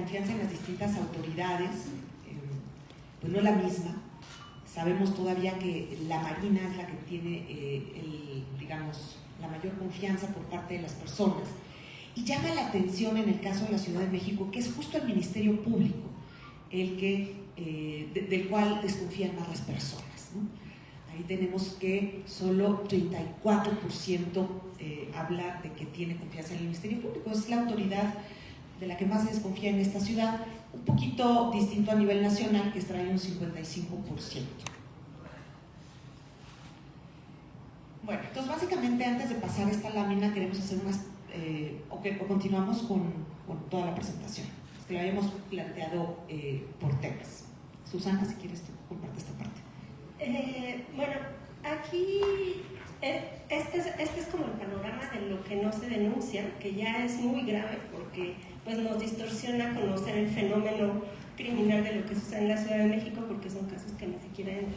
confianza en las distintas autoridades pues no es la misma. Sabemos todavía que la Marina es la que tiene, digamos, la mayor confianza por parte de las personas. Y llama la atención en el caso de la Ciudad de México que es justo el Ministerio Público el que, del cual desconfían más las personas, ¿no? Ahí tenemos que solo 34% habla de que tiene confianza en el Ministerio Público. Es la autoridad de la que más se desconfía en esta ciudad, un poquito distinto a nivel nacional, que trae un 55%. Bueno, entonces básicamente antes de pasar esta lámina queremos hacer unas, o continuamos con toda la presentación, es que lo habíamos planteado por temas. Susana, si quieres, comparte esta parte. Bueno, aquí este es como el panorama de lo que no se denuncia, que ya es muy grave porque pues, nos distorsiona conocer el fenómeno criminal de lo que sucede en la Ciudad de México, porque son casos que ni siquiera entran.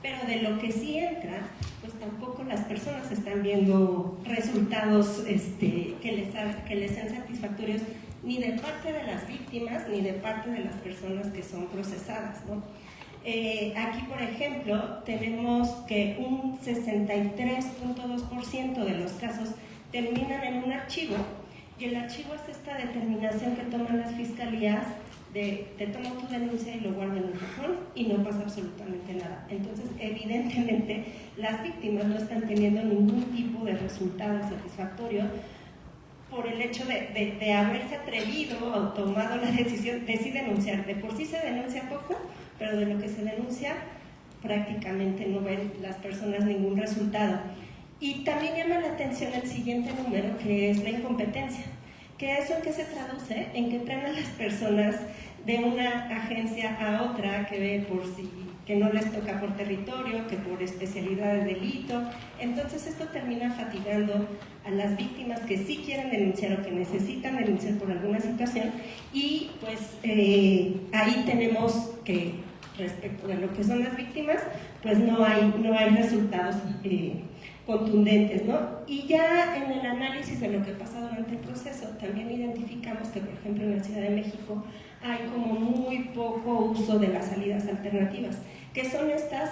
Pero de lo que sí entra, pues tampoco las personas están viendo resultados que les sean satisfactorios ni de parte de las víctimas ni de parte de las personas que son procesadas, ¿no? Aquí, por ejemplo, tenemos que un 63.2% de los casos terminan en un archivo, y el archivo es esta determinación que toman las fiscalías de te tomo tu denuncia y lo guardo en un cajón y no pasa absolutamente nada. Entonces, evidentemente, las víctimas no están teniendo ningún tipo de resultado satisfactorio por el hecho de haberse atrevido o tomado la decisión de sí denunciar. De por sí se denuncia poco, pero de lo que se denuncia prácticamente no ven las personas ningún resultado. Y también llama la atención el siguiente número, que es la incompetencia. ¿Que eso en qué se traduce? En que traen a las personas de una agencia a otra que ve por si que no les toca por territorio, que por especialidad de delito. Entonces esto termina fatigando a las víctimas que sí quieren denunciar o que necesitan denunciar por alguna situación, y pues ahí tenemos que respecto de lo que son las víctimas, pues no hay resultados contundentes, ¿no? Y ya en el análisis de lo que pasa durante el proceso, también identificamos que, por ejemplo, en la Ciudad de México hay como muy poco uso de las salidas alternativas, que son estas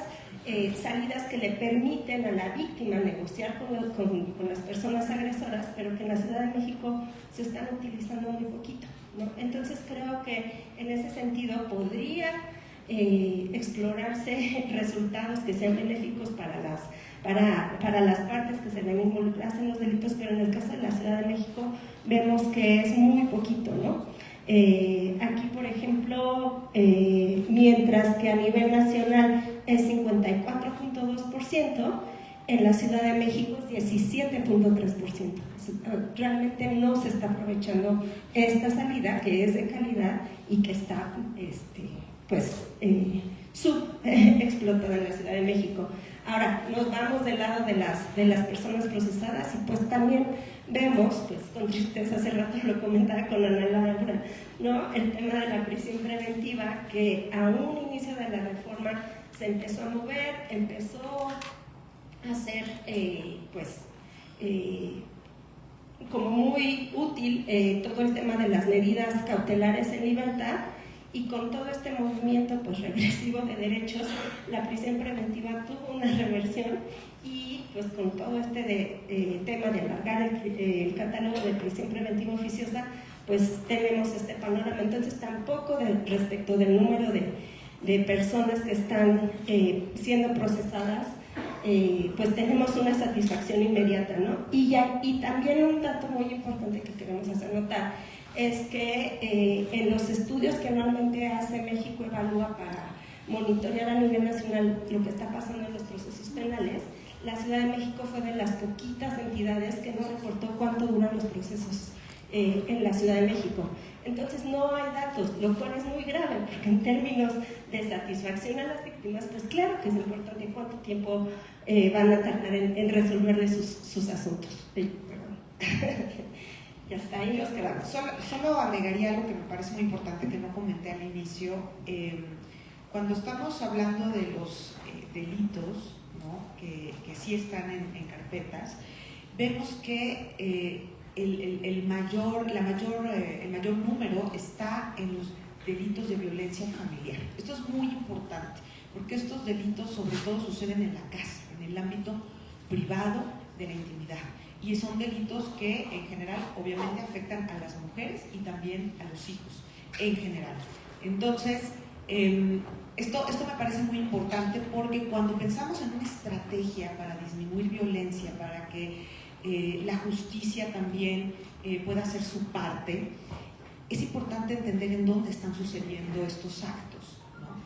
salidas que le permiten a la víctima negociar con las personas agresoras, pero que en la Ciudad de México se están utilizando muy poquito, ¿no? Entonces creo que en ese sentido podría explorarse resultados que sean benéficos para las partes que se ven involucradas en los delitos, pero en el caso de la Ciudad de México vemos que es muy poquito, ¿no? Aquí, por ejemplo, mientras que a nivel nacional es 54.2%, en la Ciudad de México es 17.3%. Realmente no se está aprovechando esta salida, que es de calidad y que está subexplotada en la Ciudad de México. Ahora, nos vamos del lado de las personas procesadas, y pues también vemos, pues con tristeza, hace rato lo comentaba con Ana Laura, ¿no? El tema de la prisión preventiva, que a un inicio de la reforma se empezó a mover, empezó a ser como muy útil todo el tema de las medidas cautelares en libertad. Y con todo este movimiento pues regresivo de derechos, la prisión preventiva tuvo una reversión, y pues con todo este tema de alargar el catálogo de prisión preventiva oficiosa, pues tenemos este panorama. Entonces tampoco respecto del número de personas que están siendo procesadas, pues tenemos una satisfacción inmediata, ¿no? Y también un dato muy importante que queremos hacer notar es que en los estudios que anualmente hace México Evalúa para monitorear a nivel nacional lo que está pasando en los procesos penales, la Ciudad de México fue de las poquitas entidades que no reportó cuánto duran los procesos en la Ciudad de México. Entonces no hay datos, lo cual es muy grave, porque en términos de satisfacción a las víctimas, pues claro que es importante cuánto tiempo van a tardar en resolver sus asuntos. Perdón. Ya está, ahí nos quedamos. Solo agregaría algo que me parece muy importante que no comenté al inicio. Cuando estamos hablando de los delitos, ¿no? que sí están en carpetas, vemos que el mayor número está en los delitos de violencia familiar. Esto es muy importante, porque estos delitos sobre todo suceden en la casa, en el ámbito privado de la intimidad, y son delitos que en general obviamente afectan a las mujeres y también a los hijos en general. Entonces, esto me parece muy importante, porque cuando pensamos en una estrategia para disminuir violencia, para que la justicia también pueda hacer su parte, es importante entender en dónde están sucediendo estos actos,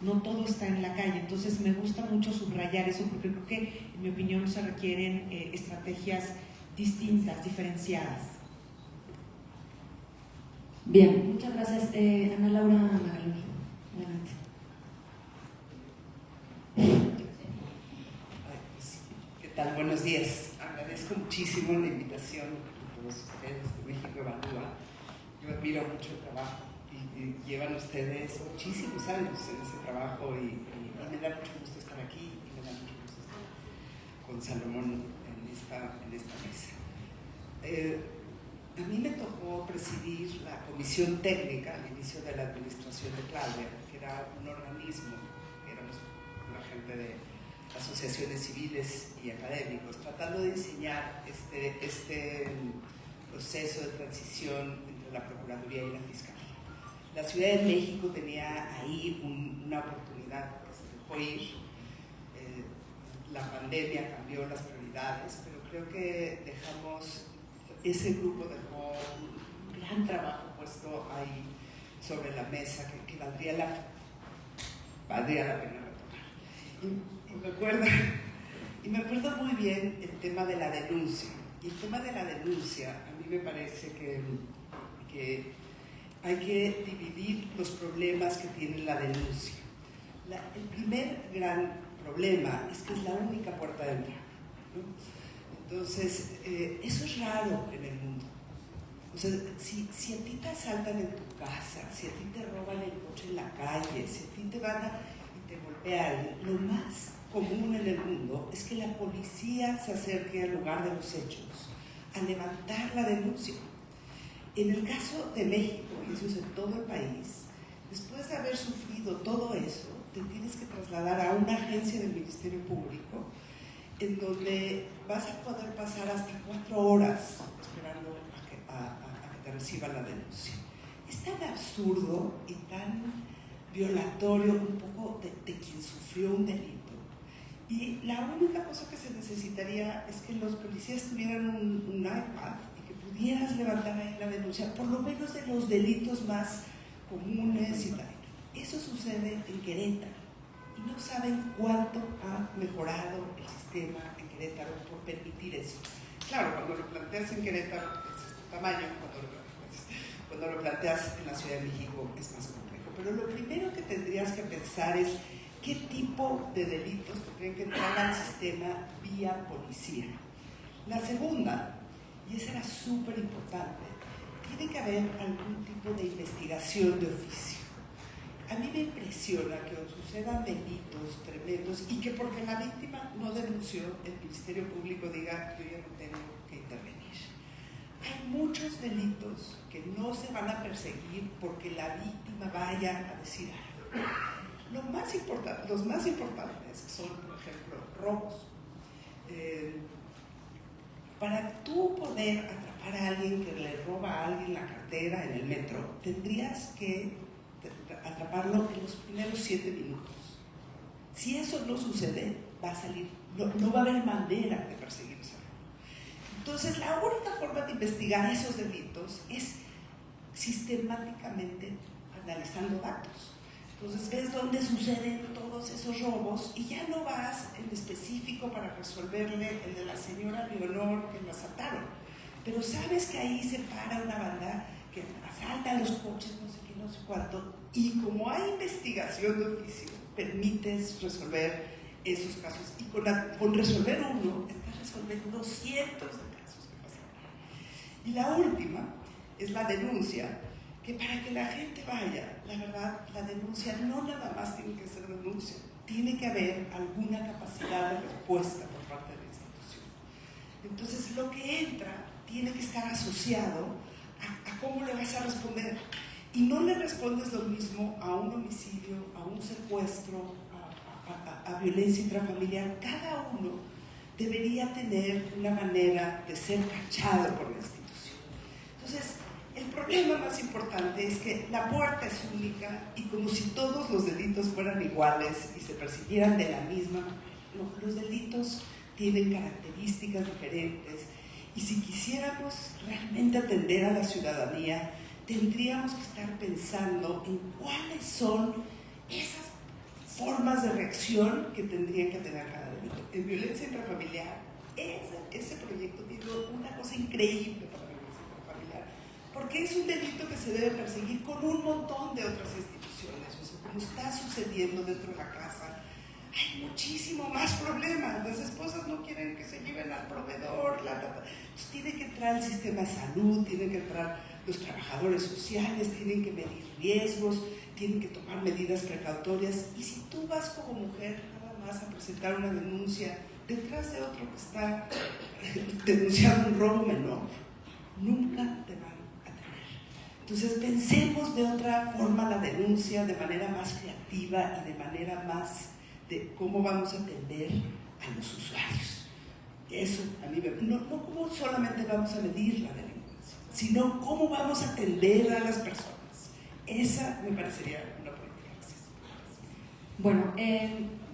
¿no? No todo está en la calle. Entonces me gusta mucho subrayar eso, porque creo que, en mi opinión, se requieren estrategias distintas, diferenciadas. Bien, muchas gracias. Ana Laura Magalón, adelante. ¿Qué tal? Buenos días. Agradezco muchísimo la invitación de todos ustedes de México Evalúa. Yo admiro mucho el trabajo y llevan ustedes muchísimos años en ese trabajo y me da mucho gusto estar aquí y me da mucho gusto estar con Salomón en esta mesa. A mí me tocó presidir la comisión técnica al inicio de la administración de Claudia, que era un organismo, éramos la gente de asociaciones civiles y académicos, tratando de diseñar este proceso de transición entre la Procuraduría y la Fiscalía. La Ciudad de México tenía ahí una oportunidad que se dejó ir. La pandemia cambió las prioridades, pero creo que ese grupo dejó un gran trabajo puesto ahí sobre la mesa que valdría la pena retomar. Y me acuerdo muy bien el tema de la denuncia. Y el tema de la denuncia, a mí me parece que hay que dividir los problemas que tiene la denuncia. El primer gran problema es que es la única puerta de entrada, ¿no? Entonces, eso es raro en el mundo. O sea, si a ti te asaltan en tu casa, si a ti te roban el coche en la calle, si a ti te van y te golpea alguien, lo más común en el mundo es que la policía se acerque al lugar de los hechos a levantar la denuncia. En el caso de México, y eso es en todo el país, después de haber sufrido todo eso, te tienes que trasladar a una agencia del Ministerio Público en donde vas a poder pasar hasta 4 horas esperando a que te reciban la denuncia. Es tan absurdo y tan violatorio un poco de quien sufrió un delito. Y la única cosa que se necesitaría es que los policías tuvieran un iPad y que pudieras levantar ahí la denuncia, por lo menos de los delitos más comunes y tal. Eso sucede en Querétaro. Y no saben cuánto ha mejorado el sistema en Querétaro por permitir eso. Claro, cuando lo planteas en Querétaro es este tamaño, cuando lo planteas en la Ciudad de México es más complejo. Pero lo primero que tendrías que pensar es qué tipo de delitos tendrían que entrar al sistema vía policía. La segunda, y esa era súper importante, tiene que haber algún tipo de investigación de oficio. A mí me impresiona que sucedan delitos tremendos y que porque la víctima no denunció, el Ministerio Público diga yo ya no tengo que intervenir. Hay muchos delitos que no se van a perseguir porque la víctima vaya a decir algo. Los más importantes son, por ejemplo, robos. Para tú poder atrapar a alguien que le roba a alguien la cartera en el metro, tendrías que atraparlo en los primeros 7 minutos. Si eso no sucede, va a salir, no va a haber manera de perseguir ese robo. Entonces, la única forma de investigar esos delitos es sistemáticamente analizando datos. Entonces, ves dónde suceden todos esos robos y ya no vas en específico para resolverle el de la señora Leonor que la asaltaron. Pero sabes que ahí se para una banda que asalta los coches, no sé qué, no sé cuánto, y como hay investigación de oficio, permites resolver esos casos. Y con resolver uno, estás resolviendo cientos de casos que pasan. Y la última es la denuncia, que para que la gente vaya, la verdad, la denuncia no nada más tiene que ser denuncia, tiene que haber alguna capacidad de respuesta por parte de la institución. Entonces, lo que entra tiene que estar asociado a cómo le vas a responder. Y no le respondes lo mismo a un homicidio, a un secuestro, a violencia intrafamiliar. Cada uno debería tener una manera de ser cachado por la institución. Entonces, el problema más importante es que la puerta es única y como si todos los delitos fueran iguales y se persiguieran de la misma manera. No, los delitos tienen características diferentes y si quisiéramos realmente atender a la ciudadanía, tendríamos que estar pensando en cuáles son esas formas de reacción que tendrían que tener cada delito. En violencia intrafamiliar, ese proyecto tiene una cosa increíble para la violencia intrafamiliar, porque es un delito que se debe perseguir con un montón de otras instituciones. O sea, como está sucediendo dentro de la casa, hay muchísimo más problemas. Las esposas no quieren que se lleven al proveedor, Entonces, tiene que entrar el sistema de salud, tienen que entrar los trabajadores sociales, tienen que medir riesgos, tienen que tomar medidas precautorias. Y si tú vas como mujer nada más a presentar una denuncia detrás de otro que está denunciando un robo menor, nunca te van a tener. Entonces pensemos de otra forma la denuncia, de manera más creativa y de manera más de cómo vamos a atender a los usuarios. Eso a mí no cómo solamente vamos a medir la denuncia, sino cómo vamos a atender a las personas. Esa me parecería una política. Bueno,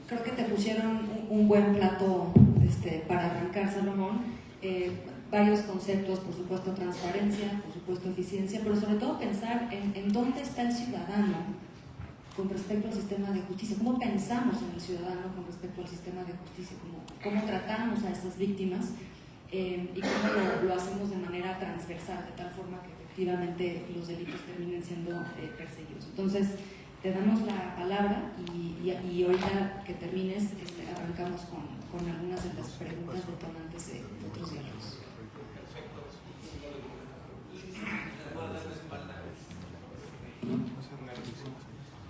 creo que te pusieron un buen plato para arrancar, Salomón. Varios conceptos, por supuesto transparencia, por supuesto eficiencia, pero sobre todo pensar en dónde está el ciudadano con respecto al sistema de justicia, cómo pensamos en el ciudadano con respecto al sistema de justicia, cómo tratamos a esas víctimas y cómo lo hacemos de manera transversal, de tal forma que efectivamente los delitos terminen siendo perseguidos. Entonces, te damos la palabra y ahorita que termines arrancamos con algunas de las preguntas detonantes de otros diálogos.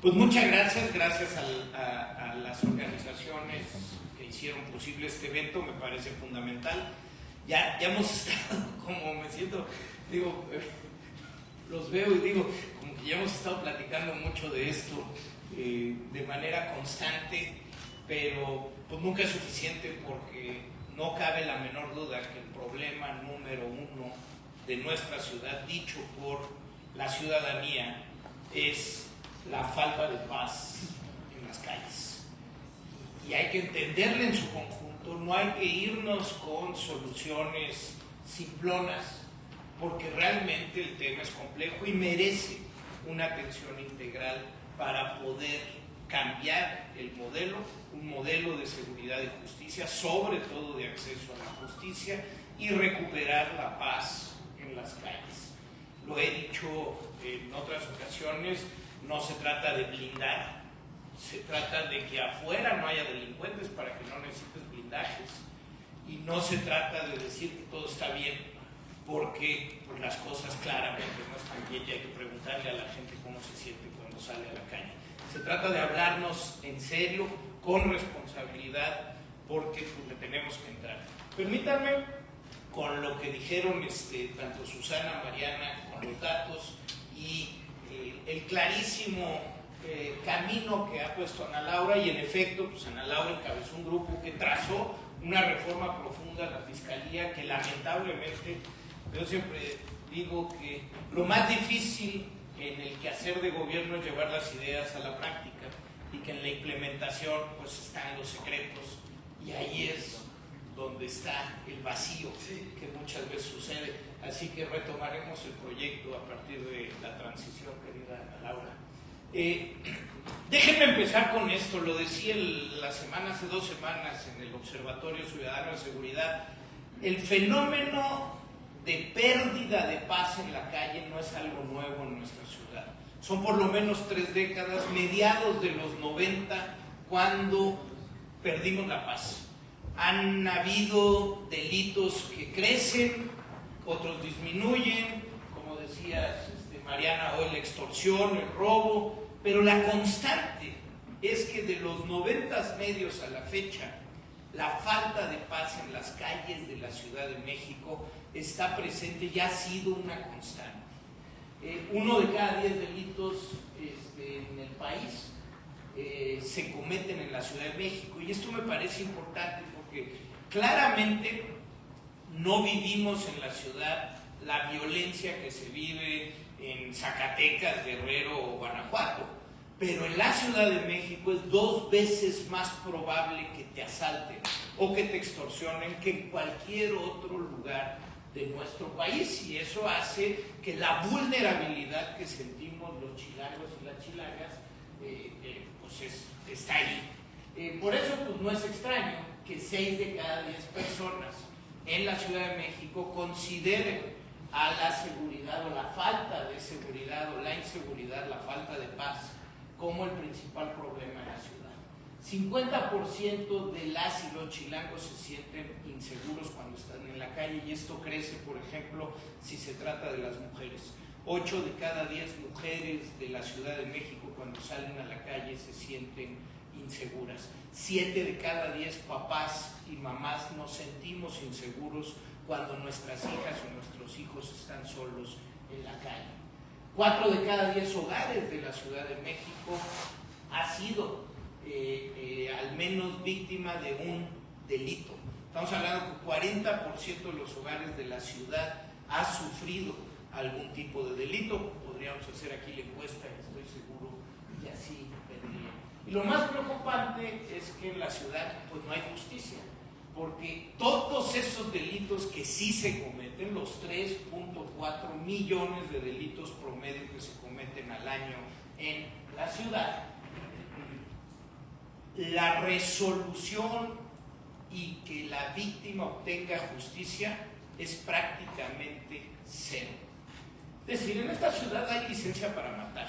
Pues muchas gracias a las organizaciones que hicieron posible este evento, me parece fundamental. Ya hemos estado, como me siento, digo, los veo y digo, como que ya hemos estado platicando mucho de esto de manera constante, pero pues nunca es suficiente porque no cabe la menor duda que el problema número uno de nuestra ciudad, dicho por la ciudadanía, es la falta de paz en las calles. Y hay que entenderla en su conjunto, no hay que irnos con soluciones simplonas, porque realmente el tema es complejo y merece una atención integral para poder cambiar el modelo, un modelo de seguridad y justicia, sobre todo de acceso a la justicia, y recuperar la paz en las calles. Lo he dicho en otras ocasiones, no se trata de blindar, se trata de que afuera no haya delincuentes para que no necesites blindajes, y no se trata de decir que todo está bien, porque pues, las cosas claramente no están bien y hay que preguntarle a la gente cómo se siente cuando sale a la calle. Se trata de hablarnos en serio, con responsabilidad, porque pues, le tenemos que entrar. Permítanme, con lo que dijeron tanto Susana, Mariana, con los datos y el clarísimo camino que ha puesto Ana Laura, y en efecto, pues Ana Laura encabezó un grupo que trazó una reforma profunda a la Fiscalía que lamentablemente, yo siempre digo que lo más difícil en el quehacer de gobierno es llevar las ideas a la práctica y que en la implementación pues están los secretos y ahí es donde está el vacío que muchas veces sucede. Así que retomaremos el proyecto a partir de la transición, querida Ana Laura. Déjenme empezar con esto, lo decía hace 2 semanas en el Observatorio Ciudadano de Seguridad. El fenómeno de pérdida de paz en la calle no es algo nuevo en nuestra ciudad. Son por lo menos 3 décadas, mediados de los 90, cuando perdimos la paz. Han habido delitos que crecen, otros disminuyen, como decías Mariana, hoy la extorsión, el robo, pero la constante es que de los 90 medios a la fecha, la falta de paz en las calles de la Ciudad de México está presente y ha sido una constante. 1 de cada 10 delitos en el país se cometen en la Ciudad de México, y esto me parece importante porque claramente no vivimos en la ciudad la violencia que se vive en Zacatecas, Guerrero o Guanajuato, pero en la Ciudad de México es 2 veces más probable que te asalten o que te extorsionen que en cualquier otro lugar de nuestro país, y eso hace que la vulnerabilidad que sentimos los chilangos y las chilangas pues está ahí. Por eso pues no es extraño que 6 de cada 10 personas en la Ciudad de México consideren a la seguridad o la falta de seguridad o la inseguridad, la falta de paz, como el principal problema en la ciudad. 50% de las y los chilangos se sienten inseguros cuando están en la calle, y esto crece, por ejemplo, si se trata de las mujeres. 8 de cada 10 mujeres de la Ciudad de México cuando salen a la calle se sienten inseguras. 7 de cada 10 papás y mamás nos sentimos inseguros cuando nuestras hijas o nuestros hijos están solos en la calle. 4 de cada 10 hogares de la Ciudad de México ha sido al menos víctima de un delito. Estamos hablando que 40% de los hogares de la ciudad ha sufrido algún tipo de delito. Podríamos hacer aquí la encuesta, estoy seguro que así vendría. Y lo más preocupante es que en la ciudad pues no hay justicia, porque todos esos delitos que sí se cometen, los 3.4 millones de delitos promedio que se cometen al año en la ciudad, la resolución y que la víctima obtenga justicia es prácticamente cero. Es decir, en esta ciudad hay licencia para matar,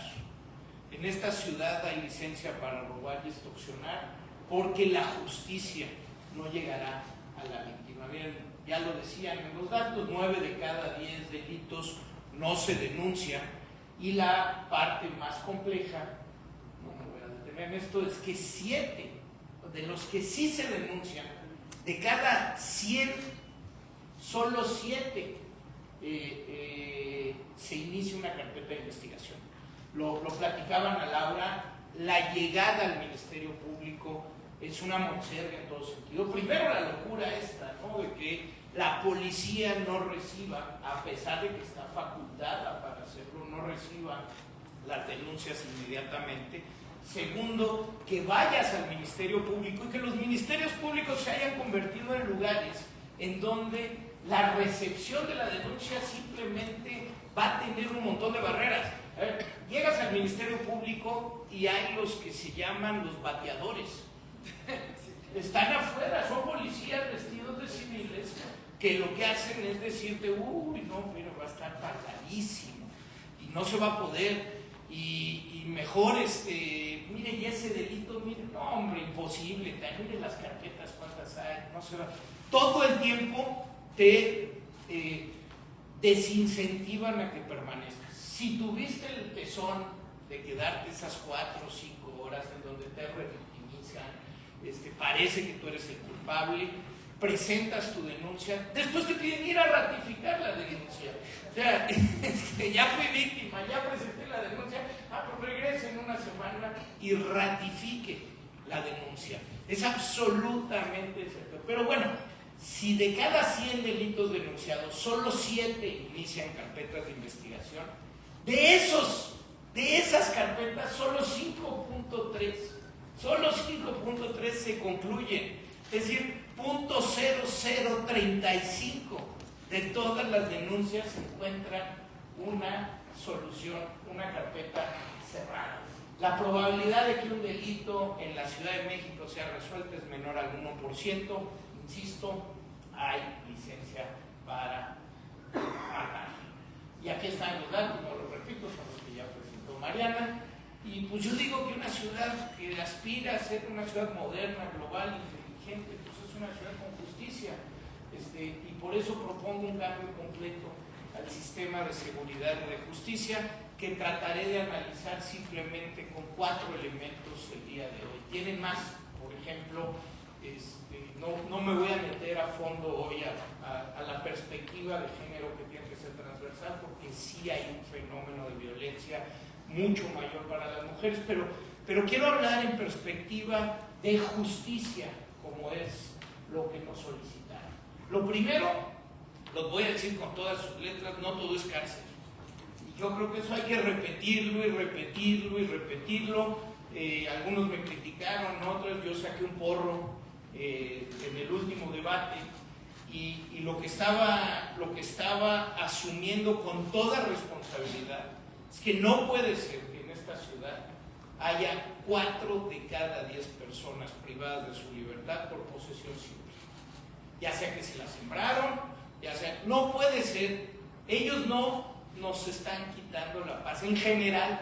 en esta ciudad hay licencia para robar y extorsionar, porque la justicia no llegará a la víctima. Bien, ya lo decían en los datos, 9 de cada 10 delitos no se denuncian, y la parte más compleja, no me voy a detener en esto, es que 7 de los que sí se denuncian, de cada 100, solo 7 se inicia una carpeta de investigación. Lo platicaban a Laura, la llegada al Ministerio Público es una monserga en todo sentido. Primero la locura esta, ¿no?, de que la policía no reciba, a pesar de que está facultada para hacerlo, no reciba las denuncias inmediatamente. Segundo, que vayas al Ministerio Público y que los ministerios públicos se hayan convertido en lugares en donde la recepción de la denuncia simplemente va a tener un montón de barreras. Llegas al Ministerio Público y hay los que se llaman los bateadores. Están afuera, son policías vestidos de civiles que lo que hacen es decirte, uy, no, mira, va a estar tardadísimo y no se va a poder, y mejor, mire, y ese delito, mire, no, hombre, imposible, mire las carpetas, cuántas hay, no se va. Todo el tiempo te desincentivan a que permanezcas. Si tuviste el tesón de quedarte esas 4 o 5 horas en donde te revictimizan, parece que tú eres el culpable, presentas tu denuncia, después te piden ir a ratificar la denuncia. O sea, ya fui víctima, ya presenté la denuncia, pues regrese en una semana y ratifique la denuncia. Es absolutamente cierto. Pero bueno, si de cada 100 delitos denunciados, solo 7 inician carpetas de investigación, de esas carpetas, solo 5.3 se concluyen. Es decir, 0.0035 de todas las denuncias se encuentra una solución, una carpeta cerrada. La probabilidad de que un delito en la Ciudad de México sea resuelto es menor al 1%. Insisto, hay licencia para matar. Y aquí están los datos, no los repito, son los que ya presentó Mariana. Y pues yo digo que una ciudad que aspira a ser una ciudad moderna, global, inteligente, pues es una ciudad con justicia. Y por eso propongo un cambio completo al sistema de seguridad y de justicia, que trataré de analizar simplemente con 4 elementos el día de hoy. Tienen más, por ejemplo, no me voy a meter a fondo hoy a la perspectiva de género que tiene que ser transversal, porque sí hay un fenómeno de violencia mucho mayor para las mujeres, pero quiero hablar en perspectiva de justicia, como es lo que nos solicitaron. Lo primero, lo voy a decir con todas sus letras, no todo es cárcel. Y yo creo que eso hay que repetirlo y repetirlo y repetirlo. Algunos me criticaron, otros yo saqué un porro en el último debate y lo que estaba asumiendo con toda responsabilidad es que no puede ser que en esta ciudad haya 4 de cada 10 personas privadas de su libertad por posesión simple, ya sea que se la sembraron, ya sea, no puede ser. Ellos no nos están quitando la paz. En general,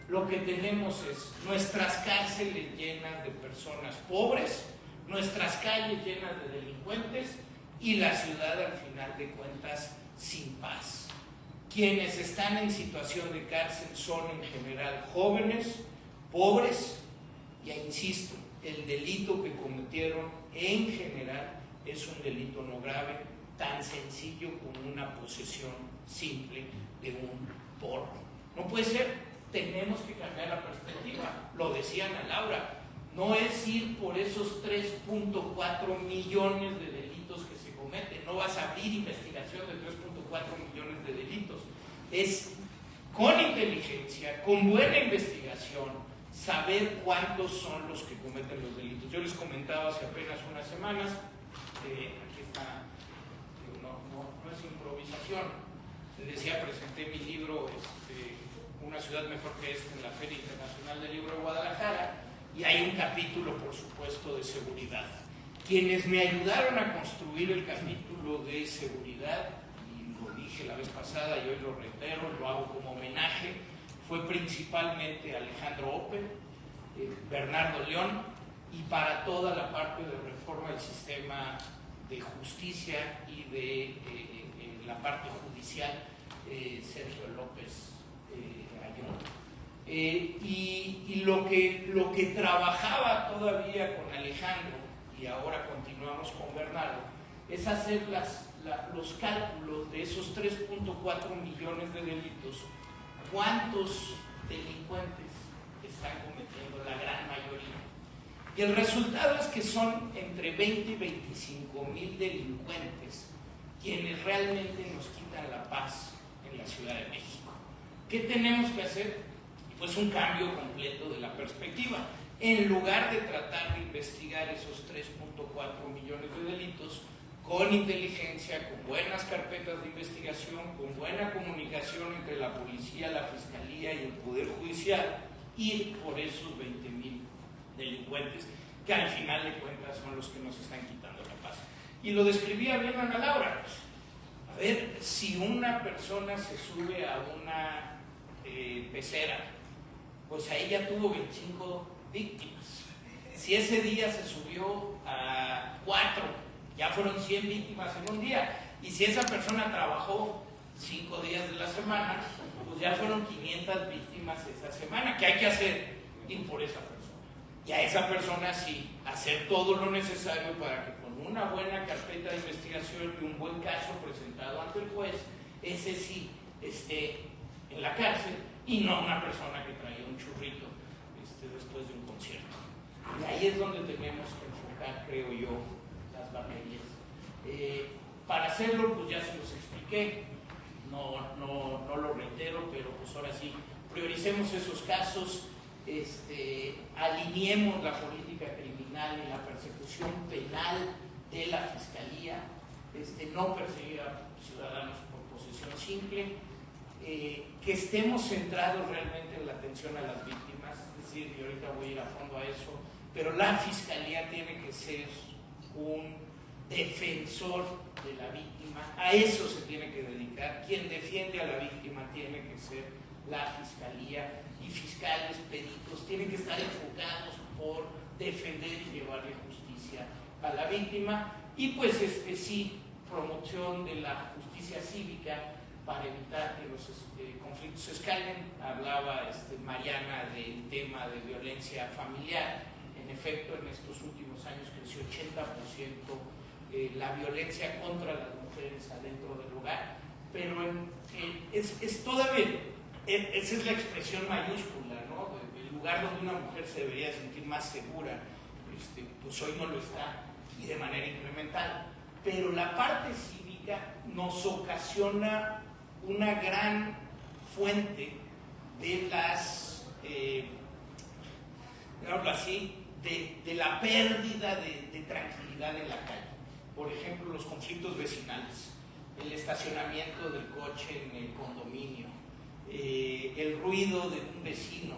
lo que tenemos es nuestras cárceles llenas de personas pobres, nuestras calles llenas de delincuentes y la ciudad al final de cuentas sin paz. Quienes están en situación de cárcel son en general jóvenes, pobres, y insisto, el delito que cometieron en general es un delito no grave, tan sencillo como una posesión simple de un porro. No puede ser. Tenemos que cambiar la perspectiva. Lo decía Ana Laura, no es ir por esos 3.4 millones de delitos que se cometen. No vas a abrir investigación de 3.4 millones de delitos. Es con inteligencia, con buena investigación, saber cuántos son los que cometen los delitos. Yo les comentaba hace apenas unas semanas, aquí está, no es improvisación, les decía, presenté mi libro, Una ciudad mejor que esta, en la Feria Internacional del Libro de Guadalajara, y hay un capítulo, por supuesto, de seguridad. Quienes me ayudaron a construir el capítulo de seguridad, y lo dije la vez pasada y hoy lo reitero, lo hago como homenaje, fue principalmente Alejandro Oppel, Bernardo León, y para toda la parte de reforma del sistema de justicia y de la parte judicial, Sergio López Ayón. Y lo que trabajaba todavía con Alejandro, y ahora continuamos con Bernardo, es hacer los cálculos de esos 3.4 millones de delitos. ¿Cuántos delincuentes están cometiendo? La gran mayoría. Y el resultado es que son entre 20 y 25 mil delincuentes quienes realmente nos quitan la paz en la Ciudad de México. ¿Qué tenemos que hacer? Pues un cambio completo de la perspectiva. En lugar de tratar de investigar esos 3.4 millones de delitos con inteligencia, con buenas carpetas de investigación, con buena comunicación entre la policía, la fiscalía y el Poder Judicial, ir por esos 20,000 delincuentes que al final de cuentas son los que nos están quitando la paz. Y lo describía bien Ana Laura. A ver, si una persona se sube a una pecera, pues ahí ya tuvo 25 víctimas. Si ese día se subió a 4, ya fueron 100 víctimas en un día. Y si esa persona trabajó 5 días de la semana, pues ya fueron 500 víctimas esa semana. ¿Qué hay que hacer? Ir por esa persona. Y a esa persona sí, hacer todo lo necesario para que con una buena carpeta de investigación y un buen caso presentado ante el juez, ese sí esté en la cárcel y no una persona que traía un churrito después de un concierto. Y ahí es donde tenemos que enfocar, creo yo, las baterías. Para hacerlo, pues ya se los expliqué, no lo reitero, pero pues ahora sí, prioricemos esos casos, alineemos la política criminal y la persecución penal de la Fiscalía, no perseguir a ciudadanos por posesión simple, que estemos centrados realmente en la atención a las víctimas, es decir, y ahorita voy a ir a fondo a eso, pero la Fiscalía tiene que ser un defensor de la víctima, a eso se tiene que dedicar. Quien defiende a la víctima tiene que ser la Fiscalía, y fiscales, peritos, tienen que estar enfocados por defender y llevarle justicia a la víctima. Y pues sí, promoción de la justicia cívica para evitar que los conflictos escalen. Hablaba Mariana del tema de violencia familiar. En efecto, en estos últimos años creció 80% la violencia contra las mujeres adentro del hogar, pero es todavía, esa es la expresión mayúscula, ¿no? El lugar donde una mujer se debería sentir más segura, pues hoy no lo está, y de manera incremental. Pero la parte cívica nos ocasiona una gran fuente de las, digámoslo así, de la pérdida de tranquilidad en la calle. Por ejemplo, los conflictos vecinales, el estacionamiento del coche en el condominio, el ruido de un vecino,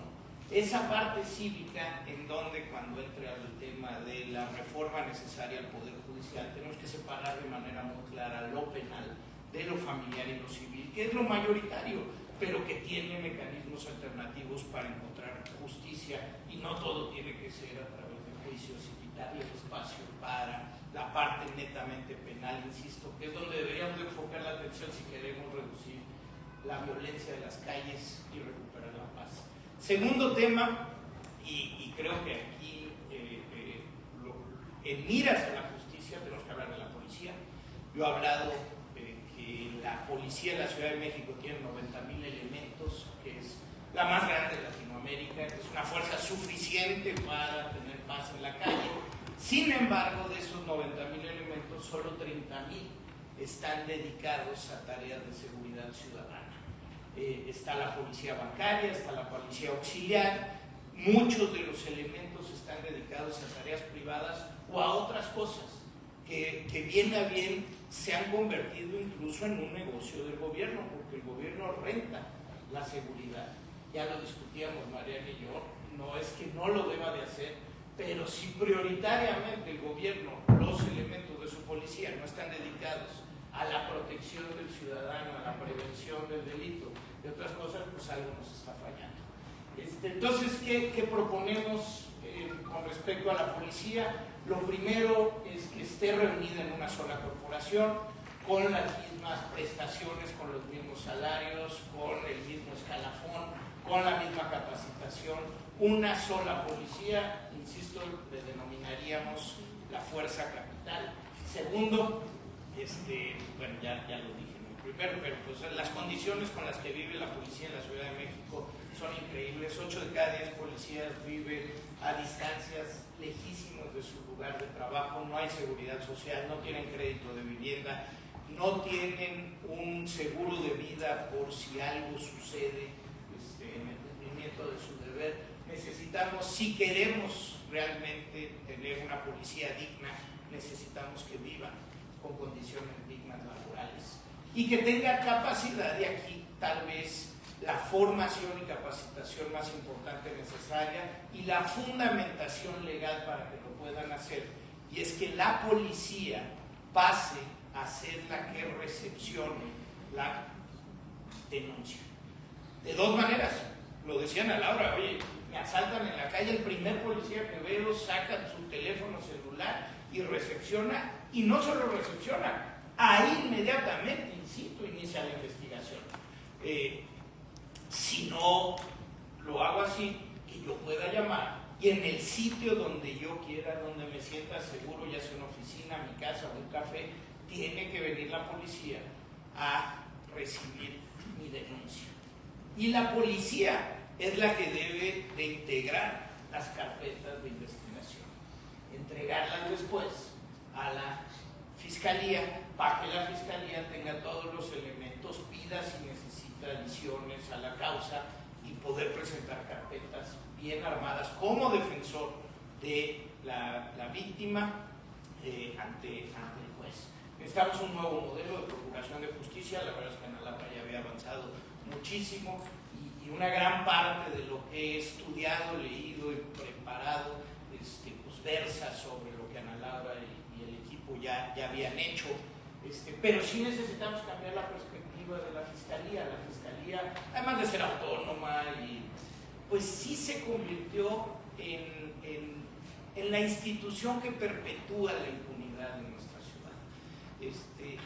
esa parte cívica en donde cuando entre al tema de la reforma necesaria al Poder Judicial tenemos que separar de manera muy clara lo penal de lo familiar y lo civil, que es lo mayoritario, pero que tiene mecanismos alternativos para encontrar justicia, y no todo tiene que ser a través de juicios, y quitarle espacio para la parte netamente penal, insisto, que es donde deberíamos de enfocar la atención si queremos reducir la violencia de las calles y recuperar la paz. Segundo tema, y creo que aquí en miras a la justicia tenemos que hablar de la policía. Yo he hablado que la policía de la Ciudad de México tiene 90,000 elementos, que es la más grande de Latinoamérica, es una fuerza suficiente para tener paz en la calle. Sin embargo, de esos 90,000 elementos, solo 30,000 están dedicados a tareas de seguridad ciudadana. Está la policía bancaria, está la policía auxiliar, muchos de los elementos están dedicados a tareas privadas o a otras cosas que bien a bien se han convertido incluso en un negocio del gobierno, porque el gobierno renta la seguridad. Ya lo discutíamos Mariana y yo, no es que no lo deba de hacer, pero si prioritariamente el gobierno, los elementos de su policía no están dedicados a la protección del ciudadano, a la prevención del delito, de otras cosas, pues algo nos está fallando. Entonces, ¿qué proponemos con respecto a la policía? Lo primero es que esté reunida en una sola corporación, con las mismas prestaciones, con los mismos salarios, con el mismo escalafón, con la misma capacitación, una sola policía, insisto, le denominaríamos la fuerza capital. Segundo, bueno, ya lo dije en el primero, pero pues las condiciones con las que vive la policía en la Ciudad de México son increíbles. 8 de cada 10 policías viven a distancias lejísimas de su lugar de trabajo, no hay seguridad social, no tienen crédito de vivienda, no tienen un seguro de vida por si algo sucede en el cumplimiento de su deber. Necesitamos, si queremos realmente tener una policía digna, necesitamos que vivan con condiciones dignas laborales y que tenga capacidad, de aquí tal vez la formación y capacitación más importante necesaria y la fundamentación legal para que lo puedan hacer, y es que la policía pase a ser la que recepcione la denuncia. De dos maneras, lo decían a Laura, oye, me asaltan en la calle, el primer policía que veo saca su teléfono celular y recepciona, y no solo recepciona, ahí inmediatamente, insisto, inicia la investigación. Si no lo hago así, que yo pueda llamar y en el sitio donde yo quiera, donde me sienta seguro, ya sea una oficina, mi casa o un café, tiene que venir la policía a recibir mi denuncia. Y la policía es la que debe de integrar las carpetas de investigación, entregarlas después a la fiscalía, para que la fiscalía tenga todos los elementos, pida si necesita adiciones a la causa y poder presentar carpetas bien armadas como defensor de la víctima ante el juez. Necesitamos un nuevo modelo de procuración de justicia. La verdad es que Ana Laura ya había avanzado muchísimo, y una gran parte de lo que he estudiado, leído y preparado pues versa sobre lo que Ana Laura y el equipo ya habían hecho, pero sí necesitamos cambiar la perspectiva de la fiscalía. La fiscalía, además de ser autónoma, y pues sí se convirtió en la institución que perpetúa la impunidad en nuestra ciudad.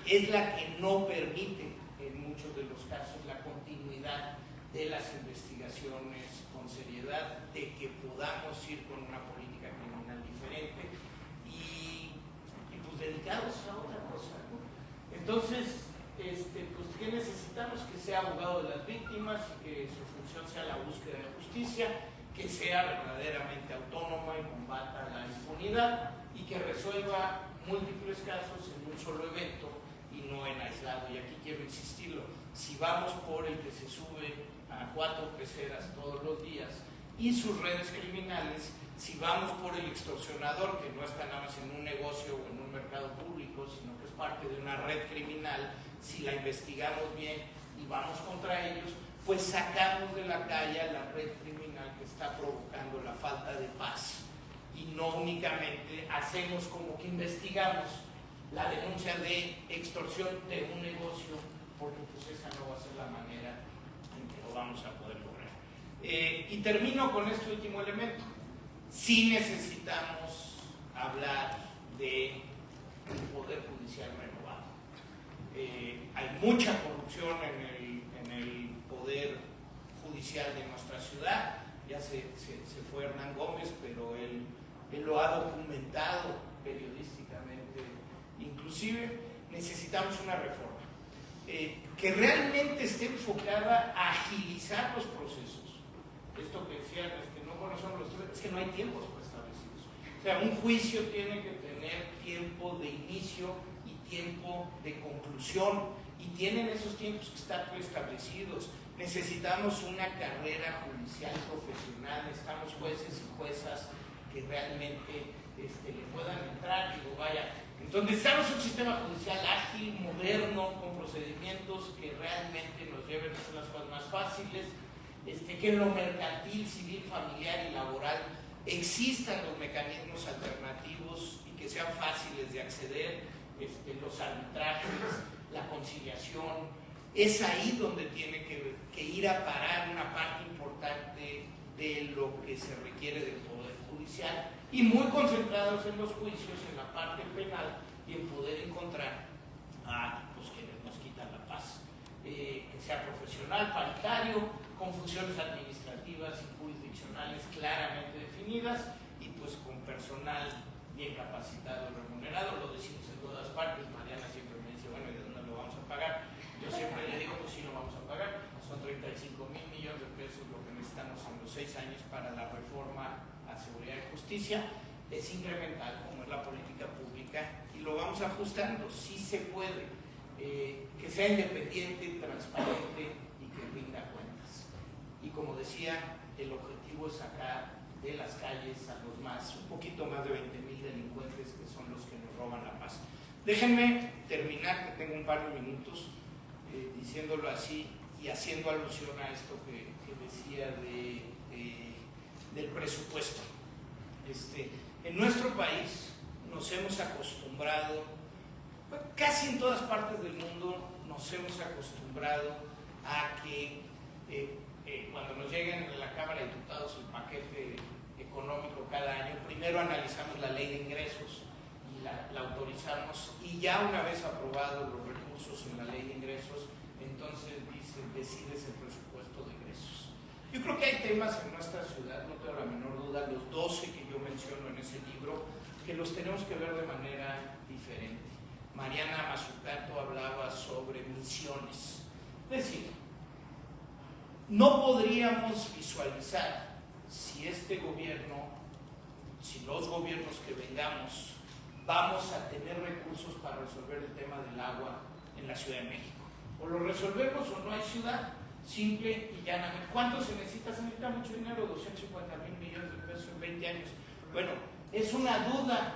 Es la que no permite en muchos de los casos la continuidad de las investigaciones con seriedad, de que podamos ir con una política criminal pues dedicados a otra cosa, ¿no? Entonces, pues ¿qué necesitamos? Que sea abogado de las víctimas y que su función sea la búsqueda de justicia, que sea verdaderamente autónoma y combata la impunidad y que resuelva múltiples casos en un solo evento y no en aislado. Y aquí quiero insistirlo, si vamos por el que se sube a 4 peceras todos los días y sus redes criminales, si vamos por el extorsionador que no está nada más en un negocio o en un mercado público, sino que es parte de una red criminal, si la investigamos bien y vamos contra ellos, pues sacamos de la calle a la red criminal que está provocando la falta de paz. Y no únicamente hacemos como que investigamos la denuncia de extorsión de un negocio, porque pues esa no va a ser la manera en que lo vamos a poder lograr. Y termino con este último elemento. Sí necesitamos hablar de un poder judicial renovado. Hay mucha corrupción en el poder judicial de nuestra ciudad. Ya se fue Hernán Gómez, pero él lo ha documentado periodísticamente. Inclusive necesitamos una reforma que realmente esté enfocada a agilizar los procesos. Esto que decían, no conocemos los tiempos, es que no hay tiempos preestablecidos. O sea, un juicio tiene que tener tiempo de inicio y tiempo de conclusión, y tienen esos tiempos que están preestablecidos. Necesitamos una carrera judicial profesional, necesitamos jueces y juezas que realmente le puedan entrar. Entonces necesitamos un sistema judicial ágil, moderno, con procedimientos que realmente nos lleven a hacer las cosas más fáciles, que en lo mercantil, civil, familiar y laboral existan los mecanismos alternativos y que sean fáciles de acceder, los arbitrajes, la conciliación. Es ahí donde tiene que ir a parar una parte importante de lo que se requiere del Poder Judicial, y muy concentrados en los juicios, en la parte penal y en poder encontrar a quienes nos quitan la paz. Que sea profesional, paritario, con funciones administrativas y jurisdiccionales claramente definidas, y pues con personal bien capacitado y remunerado. Lo decimos en todas partes. Mariana siempre me dice, bueno, ¿y de dónde lo vamos a pagar? Yo siempre le digo, pues sí lo vamos a pagar. Son 35,000 millones de pesos lo que necesitamos en los 6 años para la reforma a seguridad y justicia. Es incremental, como es la política pública, y lo vamos ajustando. Sí se puede. Que sea independiente, transparente y que rinda cuentas. Y como decía, el objetivo es sacar de las calles a los un poquito más de 20,000 delincuentes que son los que nos roban la paz. Déjenme terminar, que tengo un par de minutos, diciéndolo así y haciendo alusión a esto que decía del presupuesto. En nuestro país nos hemos acostumbrado, casi en todas partes del mundo nos hemos acostumbrado a que cuando nos lleguen a la Cámara de Diputados el paquete económico cada año, primero analizamos la ley de ingresos y la autorizamos, y ya una vez aprobados los recursos en la ley de ingresos, entonces decides el presupuesto de egresos. Yo creo que hay temas en nuestra ciudad, no tengo la menor duda, los 12 que yo menciono en ese libro, que los tenemos que ver de manera diferente. Mariana Mazzucato hablaba sobre misiones. Es decir, no podríamos visualizar si este gobierno, si los gobiernos que vengamos, vamos a tener recursos para resolver el tema del agua en la Ciudad de México. O lo resolvemos o no hay ciudad, simple y llanamente. ¿Cuánto se necesita? Se necesita mucho dinero, 250,000 millones de pesos en 20 años. Bueno, es una duda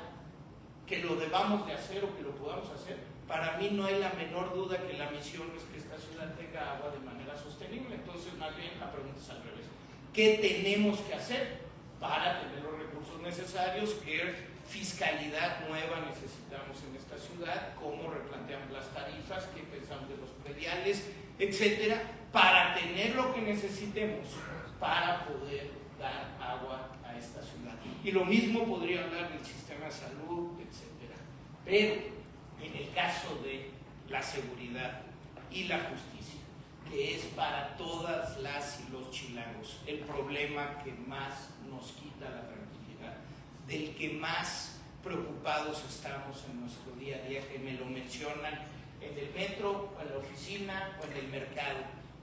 que lo debamos de hacer o que lo podamos hacer. Para mí no hay la menor duda que la misión es que esta ciudad tenga agua de manera sostenible. Entonces, más bien, la pregunta es al revés. ¿Qué tenemos que hacer para tener los recursos necesarios? ¿Qué fiscalidad nueva necesitamos en esta ciudad? ¿Cómo replanteamos las tarifas? ¿Qué pensamos de los prediales? Etcétera, para tener lo que necesitemos para poder dar agua a esta ciudad. Y lo mismo podría hablar del sistema de salud, etcétera. Pero en el caso de la seguridad y la justicia, que es para todas las y los chilangos el problema que más nos quita la tranquilidad, del que más preocupados estamos en nuestro día a día, que me lo mencionan en el metro, en la oficina o en el mercado.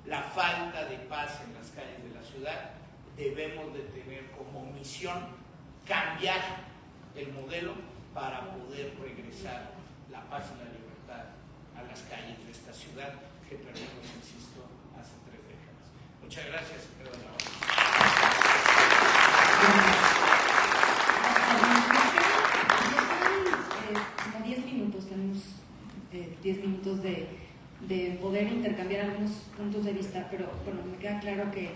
La falta de paz en las calles de la ciudad, debemos de tener como misión cambiar el modelo para poder regresar la paz y la libertad a las calles de esta ciudad que perdimos, insisto, hace 3 décadas. Muchas gracias. Como 10 minutos, tenemos 10 minutos de poder intercambiar algunos puntos de vista, pero bueno, me queda claro que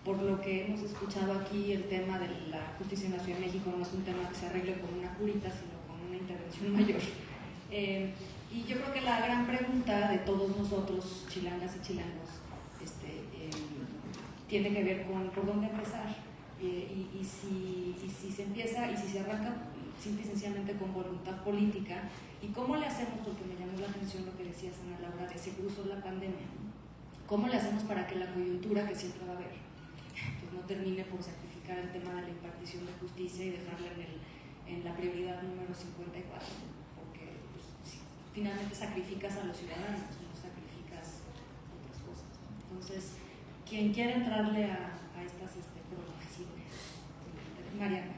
por lo que hemos escuchado aquí, el tema de la justicia en la Ciudad de México no es un tema que se arregle con una curita, sino con una intervención mayor. Y yo creo que la gran pregunta de todos nosotros, chilangas y chilangos, tiene que ver con por dónde empezar. Y si se empieza, y si se arranca simple y sencillamente con voluntad política, y cómo le hacemos, porque me llamó la atención lo que decías, Ana Laura, de se cruzó la pandemia, cómo le hacemos para que la coyuntura que siempre va a haber pues no termine por sacrificar el tema de la impartición de justicia y dejarla en la prioridad número 54, porque pues, si finalmente sacrificas a los ciudadanos, no sacrificas otras cosas, ¿no? Entonces, quien quiere entrarle a estas provocaciones. Mariana.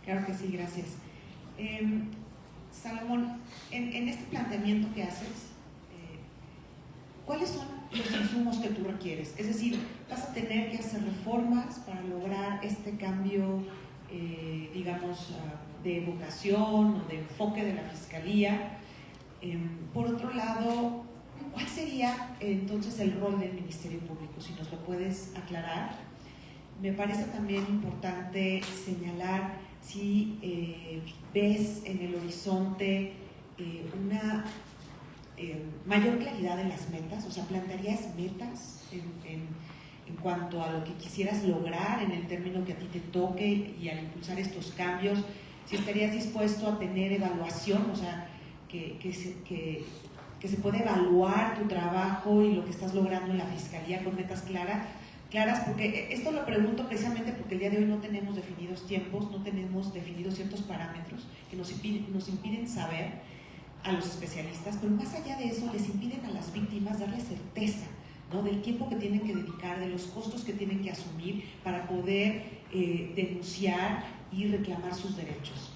Claro que sí, gracias. Salomón, en este planteamiento que haces, ¿cuáles son los insumos que tú requieres? Es decir, vas a tener que hacer reformas para lograr este cambio, digamos, de vocación o de enfoque de la Fiscalía. Por otro lado, ¿cuál sería entonces el rol del Ministerio Público? Si nos lo puedes aclarar. Me parece también importante señalar si ves en el horizonte una mayor claridad en las metas, o sea, ¿plantearías metas en cuanto a lo que quisieras lograr en el término que a ti te toque y al impulsar estos cambios? Si estarías dispuesto a tener evaluación, o sea, que se puede evaluar tu trabajo y lo que estás logrando en la Fiscalía con metas claras, porque esto lo pregunto precisamente porque el día de hoy no tenemos definidos tiempos, no tenemos definidos ciertos parámetros que nos impiden saber a los especialistas, pero más allá de eso les impiden a las víctimas darles certeza, ¿no?, del tiempo que tienen que dedicar, de los costos que tienen que asumir para poder denunciar y reclamar sus derechos.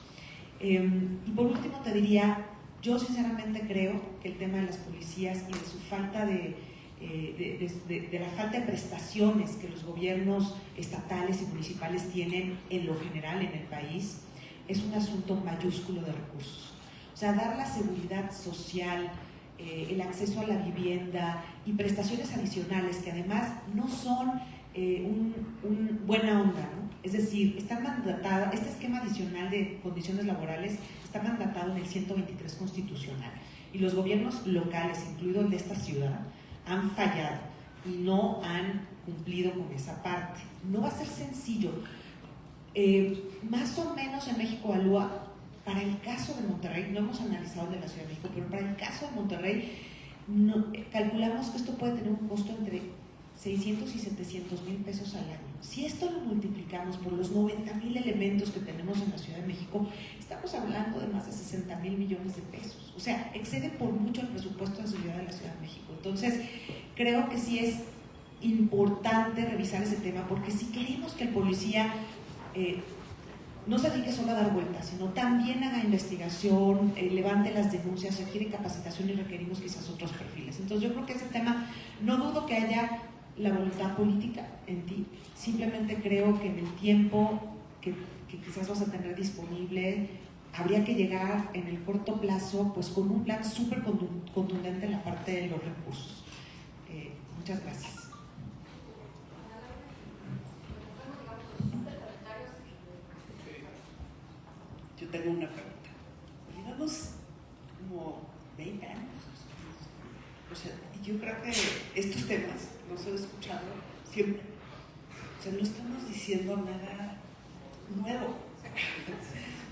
Y por último te diría, yo sinceramente creo que el tema de las policías y de su falta de la falta de prestaciones que los gobiernos estatales y municipales tienen en lo general en el país es un asunto mayúsculo de recursos. O sea, dar la seguridad social, el acceso a la vivienda y prestaciones adicionales que además no son buena onda, ¿no? Es decir, está mandatada, este esquema adicional de condiciones laborales está mandatado en el 123 constitucional y los gobiernos locales, incluido el de esta ciudad, han fallado y no han cumplido con esa parte. No va a ser sencillo. Más o menos en México evalúa, para el caso de Monterrey, no hemos analizado el de la Ciudad de México, pero para el caso de Monterrey calculamos que esto puede tener un costo entre 600 y 700 mil pesos al año. Si esto lo multiplicamos por los 90,000 elementos que tenemos en la Ciudad de México, estamos hablando de más de 60,000 millones de pesos. O sea, excede por mucho el presupuesto de seguridad de la Ciudad de México. Entonces, creo que sí es importante revisar ese tema, porque si queremos que el policía no se dedique solo a dar vueltas, sino también haga investigación, levante las denuncias, requiere capacitación y requerimos quizás otros perfiles. Entonces, yo creo que ese tema, no dudo que haya la voluntad política en ti, simplemente creo que en el tiempo que quizás vas a tener disponible, habría que llegar en el corto plazo pues con un plan súper contundente en la parte de los recursos. Muchas gracias. Yo tengo una pregunta. Llevamos como 20 años. O sea, yo creo que estos temas los he escuchado siempre. O sea, no estamos diciendo nada nuevo.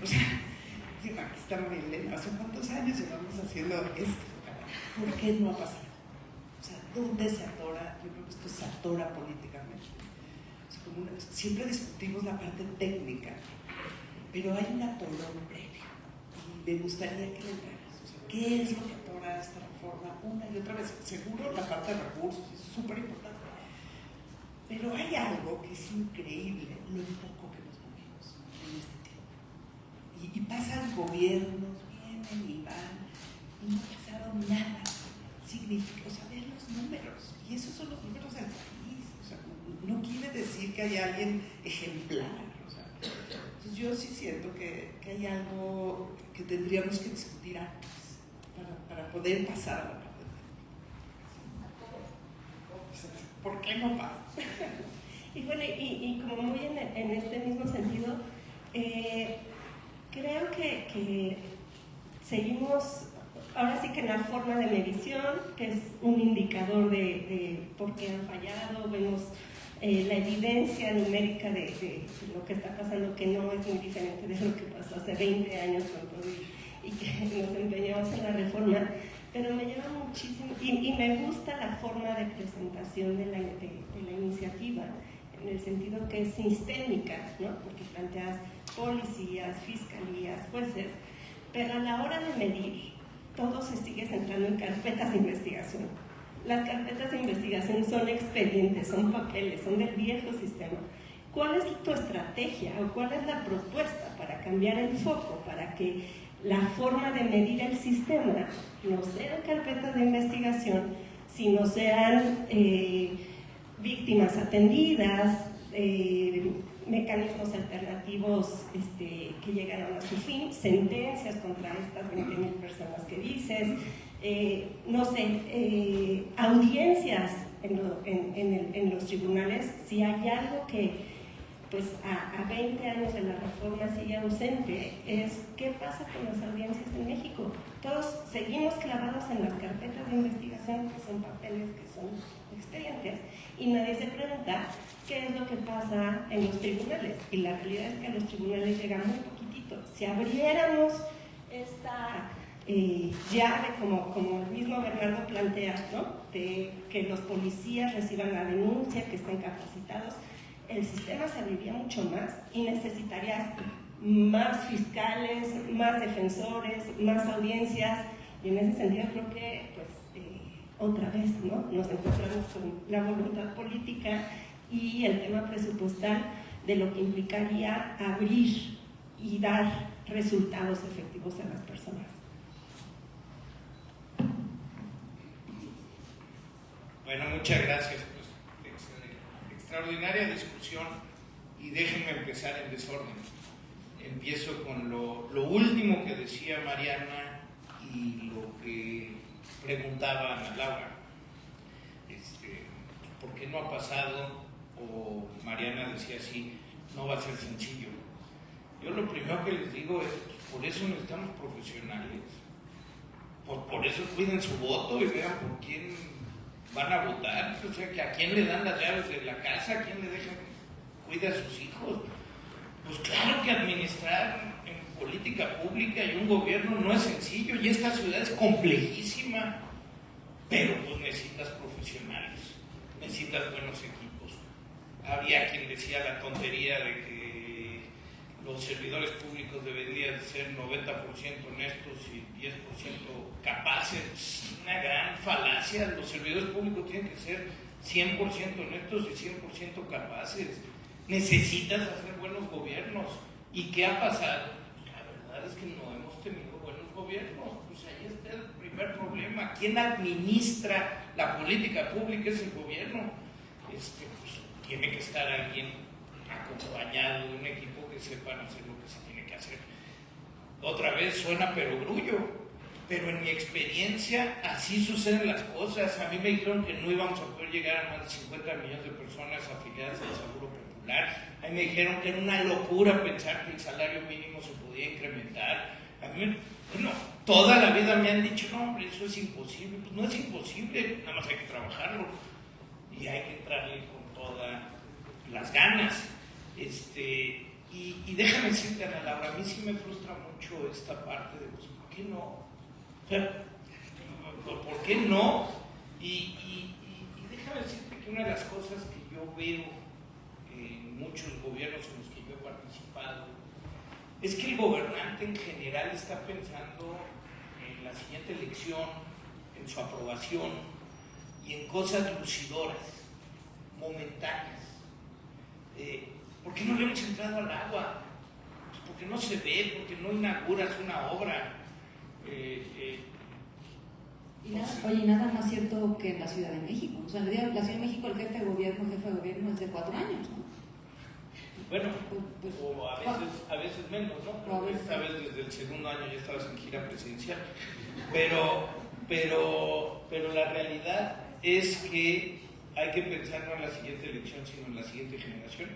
O sea, aquí está Marilena. ¿Hace cuántos años llevamos haciendo esto? ¿Por qué no ha pasado? O sea, ¿dónde se atora? Yo creo que esto se atora políticamente. O sea, siempre discutimos la parte técnica, pero hay un atorón previo. me gustaría que le entraras. O sea, ¿qué es lo que atora esta reforma una y otra vez? Seguro la falta de recursos, eso es súper importante. Pero hay algo que es increíble, lo poco que nos movimos en este tiempo. Y pasan gobiernos, vienen y van, y no ha pasado nada significa, o sea, ver los números, y esos son los números del país. O sea, no quiere decir que haya alguien ejemplar. O sea, entonces yo sí siento que hay algo que tendríamos que discutir antes para poder pasar a la parte. ¿Por qué no pasa? Y bueno, y como muy en este mismo sentido, creo que seguimos, ahora sí que en la forma de medición, que es un indicador de por qué han fallado, vemos la evidencia numérica de lo que está pasando, que no es muy diferente de lo que pasó hace 20 años con COVID y que nos empeñamos en la reforma. Pero me llama muchísimo, y me gusta la forma de presentación de la iniciativa, en el sentido que es sistémica, ¿no? Porque planteas policías, fiscalías, jueces, pero a la hora de medir, todo se sigue centrando en carpetas de investigación. Las carpetas de investigación son expedientes, son papeles, son del viejo sistema. ¿Cuál es tu estrategia o cuál es la propuesta para cambiar el foco, para que la forma de medir el sistema no sean carpetas de investigación, sino sean víctimas atendidas, mecanismos alternativos que llegaron a su fin, sentencias contra estas 20.000 personas que dices, no sé, audiencias en los tribunales? Si hay algo que pues a 20 años de la reforma sigue ausente, es qué pasa con las audiencias en México. Todos seguimos clavados en las carpetas de investigación, que son papeles, que son expedientes, y nadie se pregunta qué es lo que pasa en los tribunales. Y la realidad es que a los tribunales llega muy poquitito. Si abriéramos esta llave, como el mismo Bernardo plantea, ¿no? De que los policías reciban la denuncia, que estén capacitados, el sistema se abriría mucho más y necesitarías más fiscales, más defensores, más audiencias, y en ese sentido creo que pues, otra vez, ¿no? Nos encontramos con la voluntad política y el tema presupuestal de lo que implicaría abrir y dar resultados efectivos a las personas. Bueno, muchas gracias. Extraordinaria discusión, y déjenme empezar en desorden. Empiezo con lo último que decía Mariana y lo que preguntaba Ana Laura. ¿Por qué no ha pasado? O Mariana decía así, no va a ser sencillo. Yo lo primero que les digo es, pues, por eso necesitamos profesionales. Por eso cuiden su voto y vean por quién van a votar. O sea, que a quién le dan las llaves de la casa, a quién le dejan cuida a sus hijos. Pues claro que administrar en política pública y un gobierno no es sencillo, y esta ciudad es complejísima, pero pues necesitas profesionales, necesitas buenos equipos. Había quien decía la tontería de que los servidores públicos deberían ser 90% honestos y 10% capaces. Es una gran falacia. Los servidores públicos tienen que ser 100% honestos y 100% capaces. Necesitas hacer buenos gobiernos. ¿Y qué ha pasado? La verdad es que no hemos tenido buenos gobiernos. Pues ahí está el primer problema. ¿Quién administra la política pública? Es el gobierno. Pues tiene que estar alguien acompañado de un equipo que sepan hacer lo que se tiene que hacer. Otra vez suena perogrullo, pero en mi experiencia así suceden las cosas. A mí me dijeron que no íbamos a poder llegar a más de 50 millones de personas afiliadas al Seguro Popular. A mí me dijeron que era una locura pensar que el salario mínimo se podía incrementar. A mí, bueno, toda la vida me han dicho, no hombre, eso es imposible. Pues no es imposible, nada más hay que trabajarlo y hay que entrarle con todas las ganas. Y déjame decirte, Ana Laura, a mí sí me frustra mucho esta parte de, pues, ¿por qué no? O sea, ¿por qué no? Y déjame decirte que una de las cosas que yo veo en muchos gobiernos en los que yo he participado es que el gobernante en general está pensando en la siguiente elección, en su aprobación y en cosas lucidoras, momentáneas. ¿Por qué no le hemos entrado al agua? Pues porque no se ve, porque no inauguras una obra. Oye, nada más cierto que en la Ciudad de México. O sea, la Ciudad de México, el jefe de gobierno es de 4 años, ¿no? Bueno, pues, o a veces menos, ¿no? Esta vez desde el segundo año ya estabas en gira presidencial. Pero la realidad es que hay que pensar no en la siguiente elección, sino en la siguiente generación.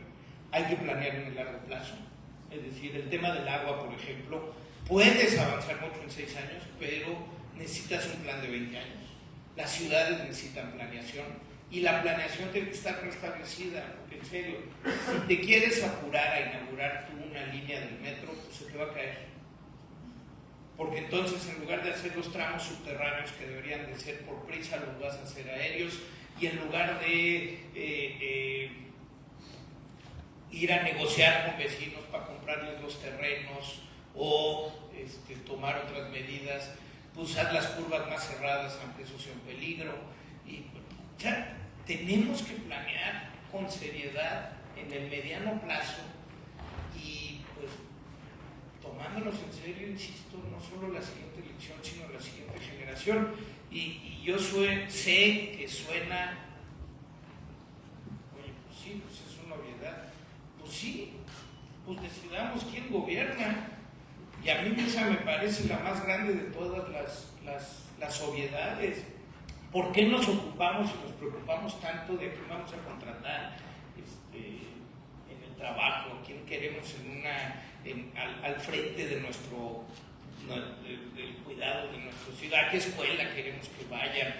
Hay que planear en el largo plazo. Es decir, el tema del agua, por ejemplo, puedes avanzar mucho en 6 años, pero necesitas un plan de 20 años. Las ciudades necesitan planeación y la planeación tiene que estar restablecida, porque en serio, si te quieres apurar a inaugurar tú una línea del metro, pues se te va a caer. Porque entonces, en lugar de hacer los tramos subterráneos que deberían de ser por prisa, los vas a hacer aéreos, y en lugar de ir a negociar con vecinos para comprarles los terrenos o tomar otras medidas, pues haz las curvas más cerradas, aunque eso sea un peligro. O sea, tenemos que planear con seriedad en el mediano plazo y pues tomándonos en serio, insisto, no solo la siguiente elección, sino la siguiente generación. Y yo sé que suena, oye, pues sí, pues es una obviedad. Pues sí, pues decidamos quién gobierna. Y a mí esa me parece la más grande de todas las obviedades. ¿Por qué nos ocupamos y nos preocupamos tanto de quién vamos a contratar en el trabajo, quién queremos al frente de del cuidado de nuestra ciudad, a qué escuela queremos que vayan?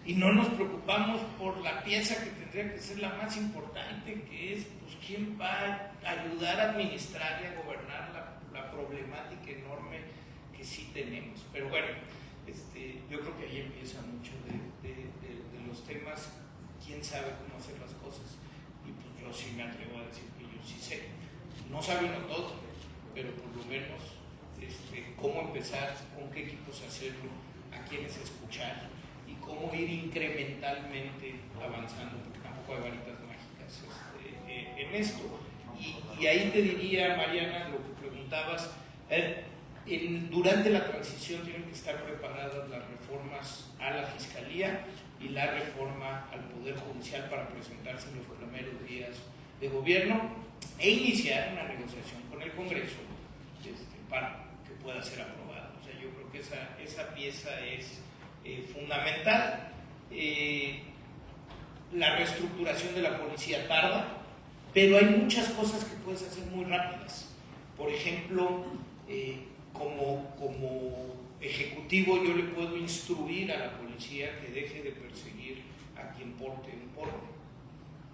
Y no nos preocupamos por la pieza que tendría que ser la más importante, que es pues, quién va a ayudar a administrar y a gobernar la problemática enorme que sí tenemos. Pero bueno, yo creo que ahí empieza mucho de los temas, quién sabe cómo hacer las cosas. Y pues yo sí me atrevo a decir que yo sí sé. No sabe uno todo, pero por lo menos cómo empezar, con qué equipos hacerlo, a quiénes escuchar y cómo ir incrementalmente avanzando, porque tampoco hay varitas mágicas en esto. Y ahí te diría, Mariana, lo que preguntabas, durante la transición tienen que estar preparadas las reformas a la Fiscalía y la reforma al Poder Judicial para presentarse en los primeros días de gobierno e iniciar una negociación con el Congreso para que pueda ser aprobado. O sea, yo creo que esa pieza es fundamental. La reestructuración de la policía tarda, pero hay muchas cosas que puedes hacer muy rápidas. Por ejemplo, como ejecutivo yo le puedo instruir a la policía que deje de perseguir a quien porte un porte.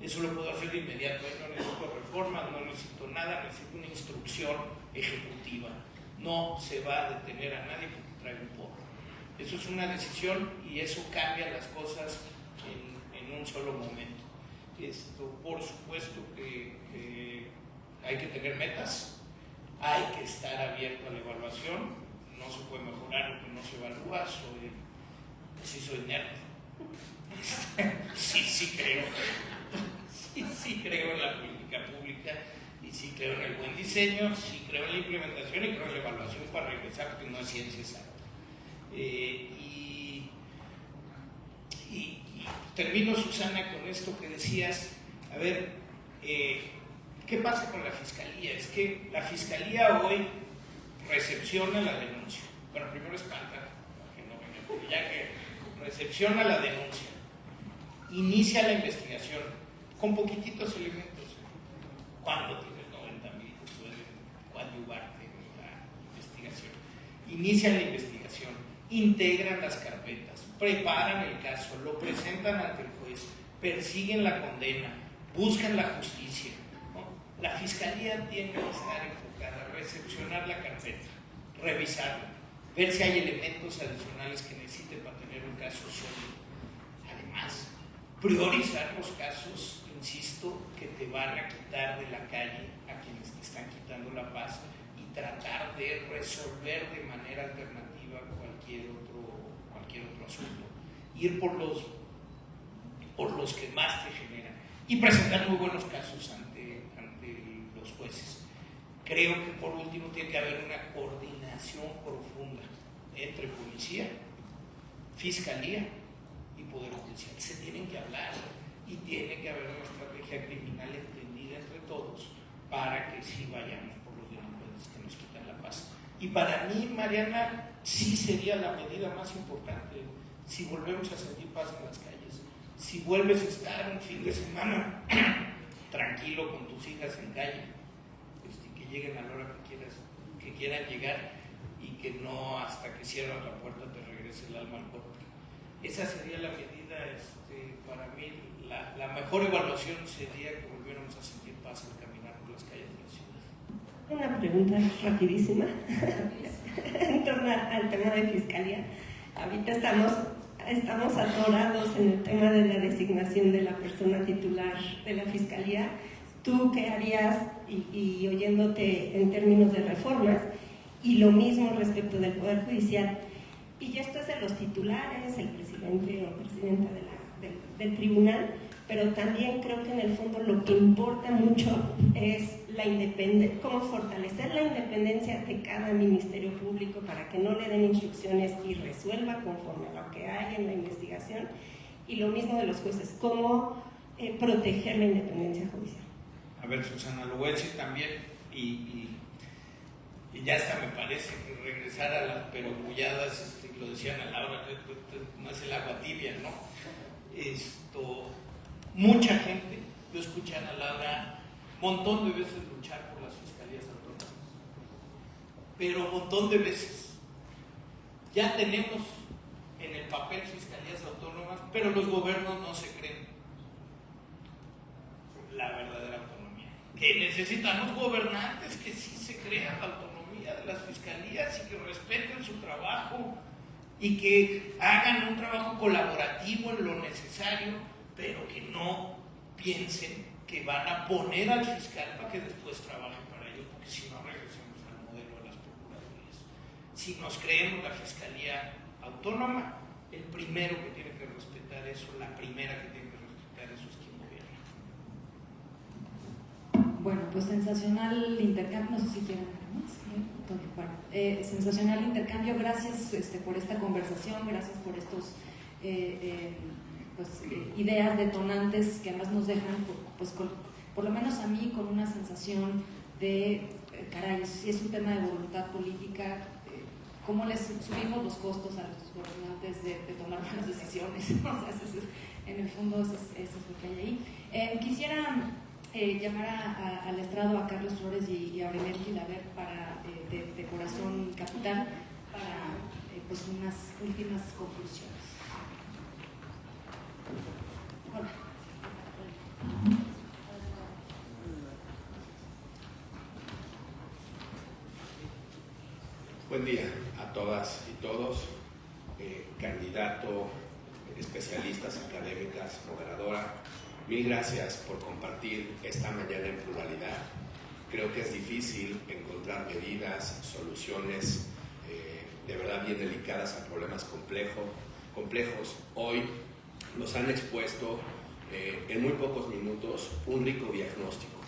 Eso lo puedo hacer de inmediato, no necesito reformas, no necesito nada, necesito una instrucción ejecutiva. No se va a detener a nadie porque trae un porte. Eso es una decisión y eso cambia las cosas en un solo momento. Por supuesto que hay que tener metas, hay que estar abierto a la evaluación, no se puede mejorar lo que no se evalúa. Soy nerd. Sí creo. Sí creo en la política pública y sí creo en el buen diseño, sí creo en la implementación y creo en la evaluación para regresar, porque no es ciencia exacta. Y termino, Susana, con esto que decías. A ver, ¿qué pasa con la Fiscalía? Es que la Fiscalía hoy recepciona la denuncia. Bueno, primero espanta, que no venga, pero ya que recepciona la denuncia, inicia la investigación con poquititos elementos. Cuando tienes 90,000 pueden coadyuvarte en la investigación. Inician la investigación, integran las carpetas, preparan el caso, lo presentan ante el juez, persiguen la condena, buscan la justicia, ¿no? La Fiscalía tiene que estar enfocada a recepcionar la carpeta, revisarla, ver si hay elementos adicionales que necesite para tener un caso sólido. Además, priorizar los casos, insisto, que te van a quitar de la calle a quienes te están quitando la paz y tratar de resolver de manera alternativa cualquier otro asunto. Ir por los que más te generan y presentar muy buenos casos ante los jueces. Creo que por último tiene que haber una coordinación profunda entre policía, fiscalía y poder judicial. Se tienen que hablar y tiene que haber una estrategia criminal entendida entre todos para que sí vayamos por los delincuentes que nos quitan la paz. Y para mí, Mariana, sí sería la medida más importante si volvemos a sentir paz en las calles, si vuelves a estar un fin de semana tranquilo con tus hijas en calle, que lleguen a la hora que quieran llegar y que no hasta que cierras la puerta te regrese el alma al cuerpo. Esa sería la medida, para mí, la mejor evaluación sería que volviéramos a sentir paz al caminar por las calles de la ciudad. Una pregunta rapidísima en torno al tema de fiscalía. Ahorita estamos atorados en el tema de la designación de la persona titular de la fiscalía. ¿Tú qué harías, y oyéndote en términos de reformas, y lo mismo respecto del Poder Judicial? Y esto es de los titulares, el presidente o presidenta del tribunal, pero también creo que en el fondo lo que importa mucho es la independencia, cómo fortalecer la independencia de cada ministerio público para que no le den instrucciones y resuelva conforme a lo que hay en la investigación, y lo mismo de los jueces, cómo proteger la independencia judicial. A ver, Susana, lo voy a decir también, y ya hasta me parece que regresar a las perogrulladas, lo decían a Laura, no es el agua tibia, ¿no? Mucha gente, yo escuché a Laura un montón de veces luchar por las fiscalías autónomas, pero un montón de veces. Ya tenemos en el papel fiscalías autónomas, pero los gobiernos no se creen la verdadera autonomía. Que necesitamos gobernantes que sí se crean la autonomía de las fiscalías y que respeten su trabajo y que hagan un trabajo colaborativo en lo necesario, pero que no piensen que van a poner al fiscal para que después trabaje para ellos, porque si no regresamos al modelo de las procuradurías. Si nos creemos la fiscalía autónoma, el primero que tiene que respetar eso, la primera que tiene que respetar eso es quien gobierna. Bueno, pues sensacional intercambio, no sé si quieren nada más. Bueno, sensacional intercambio, gracias por esta conversación, gracias por estos ideas detonantes que además nos dejan, pues por lo menos a mí, con una sensación de, caray, si es un tema de voluntad política, cómo les subimos los costos a nuestros gobernantes de tomar buenas decisiones. O sea, en el fondo eso es lo que hay ahí. Quisiera llamar al estrado a Carlos Flores y a Aureliano Chilaver de Corazón Capital para pues unas últimas conclusiones. Hola. Buen día a todas y todos, candidato, especialistas, académicas, moderadora. Mil gracias por compartir esta mañana en pluralidad. Creo que es difícil encontrar medidas, soluciones de verdad bien delicadas a problemas complejos. Hoy nos han expuesto en muy pocos minutos un rico diagnóstico.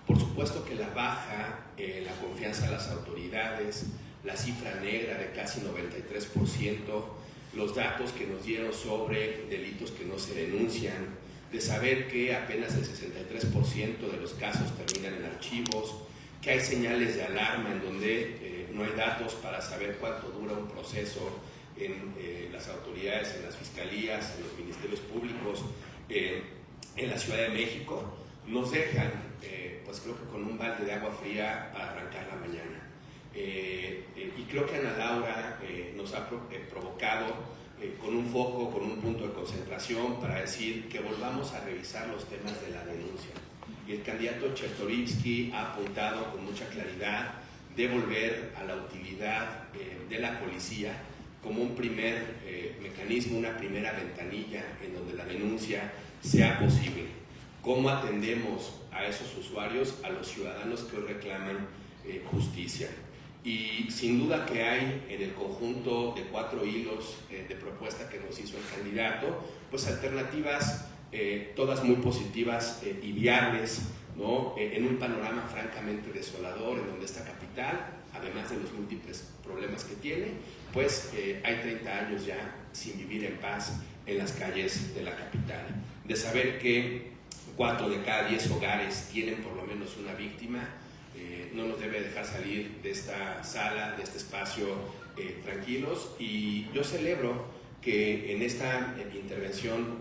Por supuesto que la baja, la confianza en las autoridades, la cifra negra de casi 93%, los datos que nos dieron sobre delitos que no se denuncian, de saber que apenas el 63% de los casos terminan en archivos, que hay señales de alarma en donde no hay datos para saber cuánto dura un proceso en las autoridades, en las fiscalías, en los ministerios públicos, en la Ciudad de México, nos dejan, pues creo que con un balde de agua fría para arrancar la mañana. Y creo que Ana Laura nos ha provocado con un foco, con un punto de concentración para decir que volvamos a revisar los temas de la denuncia. Y el candidato Chertorivsky ha apuntado con mucha claridad de volver a la utilidad de la policía como un primer mecanismo, una primera ventanilla en donde la denuncia sea posible. ¿Cómo atendemos a esos usuarios, a los ciudadanos que hoy reclaman justicia? Y sin duda que hay en el conjunto de 4 hilos de propuesta que nos hizo el candidato, pues alternativas todas muy positivas y viables, ¿no? En un panorama francamente desolador en donde esta capital, además de los múltiples problemas que tiene, pues hay 30 años ya sin vivir en paz en las calles de la capital. De saber que 4 de cada 10 hogares tienen por lo menos una víctima, no nos debe dejar salir de esta sala, de este espacio tranquilos. Y yo celebro que en esta intervención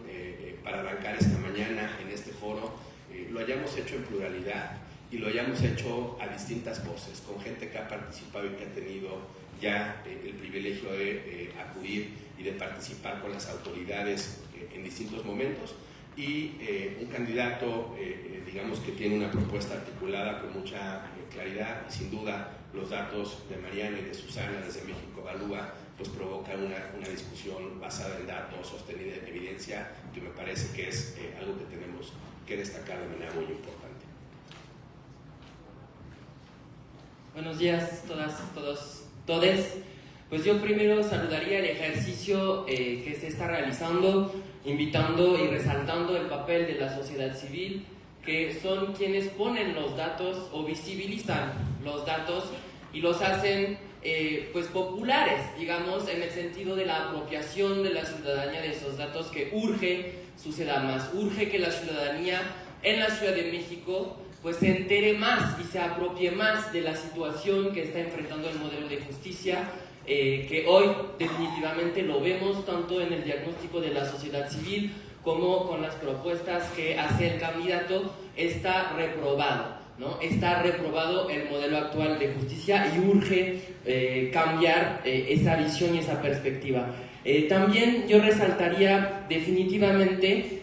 para arrancar esta mañana en este foro lo hayamos hecho en pluralidad y lo hayamos hecho a distintas voces, con gente que ha participado y que ha tenido ya el privilegio de acudir y de participar con las autoridades en distintos momentos, y un candidato digamos que tiene una propuesta articulada con mucha claridad, y sin duda los datos de Mariana y de Susana desde México Evalúa pues provocan una discusión basada en datos, sostenida en evidencia, que me parece que es algo que tenemos que destacar de manera muy importante. Buenos días todas, todos, todes. Pues yo primero saludaría el ejercicio que se está realizando, invitando y resaltando el papel de la sociedad civil, que son quienes ponen los datos o visibilizan los datos y los hacen pues populares, digamos, en el sentido de la apropiación de la ciudadanía de esos datos, que urge suceda más, urge que la ciudadanía en la Ciudad de México pues se entere más y se apropie más de la situación que está enfrentando el modelo de justicia, que hoy definitivamente lo vemos tanto en el diagnóstico de la sociedad civil como con las propuestas que hace el candidato. Está reprobado, ¿no? Está reprobado el modelo actual de justicia y urge cambiar esa visión y esa perspectiva. También yo resaltaría definitivamente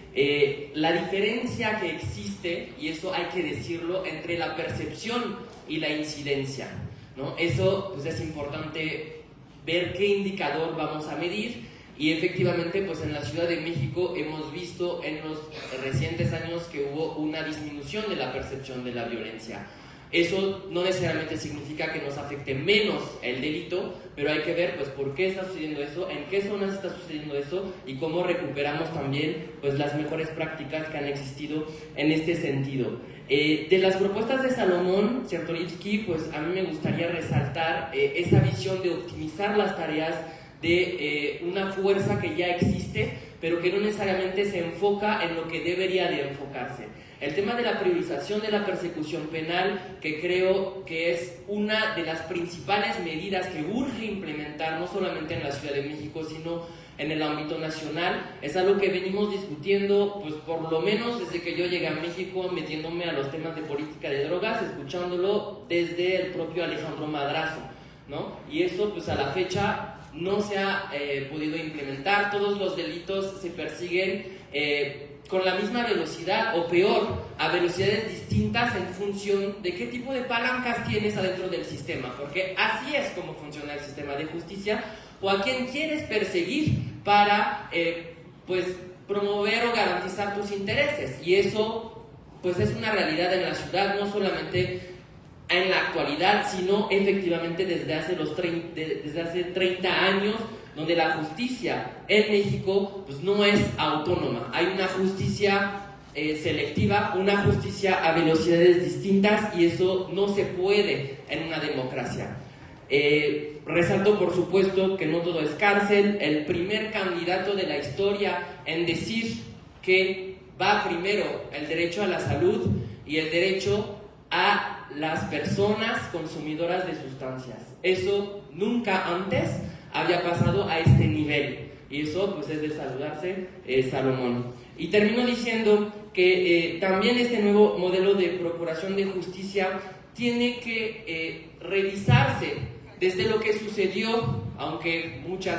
la diferencia que existe, y eso hay que decirlo, entre la percepción y la incidencia, ¿no? Eso pues, es importante ver qué indicador vamos a medir. Y efectivamente, pues en la Ciudad de México hemos visto en los recientes años que hubo una disminución de la percepción de la violencia. Eso no necesariamente significa que nos afecte menos el delito, pero hay que ver pues por qué está sucediendo eso, en qué zonas está sucediendo eso y cómo recuperamos también pues las mejores prácticas que han existido en este sentido. De las propuestas de Salomón Czartoryski, pues a mí me gustaría resaltar esa visión de optimizar las tareas de una fuerza que ya existe, pero que no necesariamente se enfoca en lo que debería de enfocarse. El tema de la priorización de la persecución penal, que creo que es una de las principales medidas que urge implementar, no solamente en la Ciudad de México, sino en el ámbito nacional, es algo que venimos discutiendo, pues por lo menos desde que yo llegué a México, metiéndome a los temas de política de drogas, escuchándolo desde el propio Alejandro Madrazo, ¿no? Y eso, pues a la fecha no se ha podido implementar. Todos los delitos se persiguen con la misma velocidad o peor, a velocidades distintas en función de qué tipo de palancas tienes adentro del sistema, porque así es como funciona el sistema de justicia, o a quién quieres perseguir para pues promover o garantizar tus intereses. Y eso pues es una realidad en la ciudad, no solamente en la actualidad, sino efectivamente desde hace 30 años, donde la justicia en México pues no es autónoma. Hay una justicia selectiva, una justicia a velocidades distintas, y eso no se puede en una democracia. Resalto por supuesto que no todo es cárcel. El primer candidato de la historia en decir que va primero el derecho a la salud y el derecho a las personas consumidoras de sustancias. Eso nunca antes había pasado a este nivel, y eso pues es de saludarse, Salomón. Y termino diciendo que también este nuevo modelo de procuración de justicia tiene que revisarse desde lo que sucedió, aunque muchos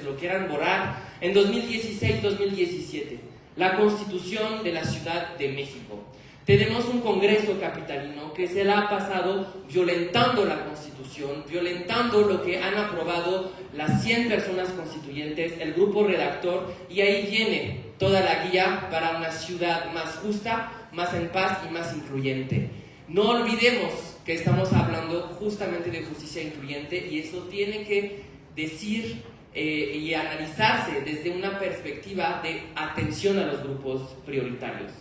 lo quieran borrar, en 2016-2017, la Constitución de la Ciudad de México. Tenemos un Congreso capitalino que se la ha pasado violentando la Constitución, violentando lo que han aprobado las 100 personas constituyentes, el grupo redactor, y ahí viene toda la guía para una ciudad más justa, más en paz y más incluyente. No olvidemos que estamos hablando justamente de justicia incluyente, y eso tiene que decir y analizarse desde una perspectiva de atención a los grupos prioritarios.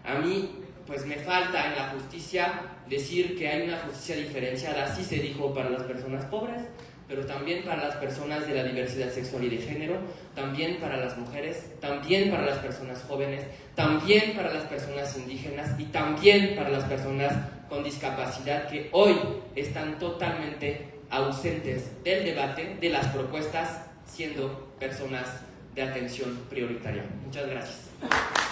A mí, pues me falta en la justicia decir que hay una justicia diferenciada, sí se dijo, para las personas pobres, pero también para las personas de la diversidad sexual y de género, también para las mujeres, también para las personas jóvenes, también para las personas indígenas y también para las personas con discapacidad que hoy están totalmente ausentes del debate, de las propuestas, siendo personas de atención prioritaria. Muchas gracias.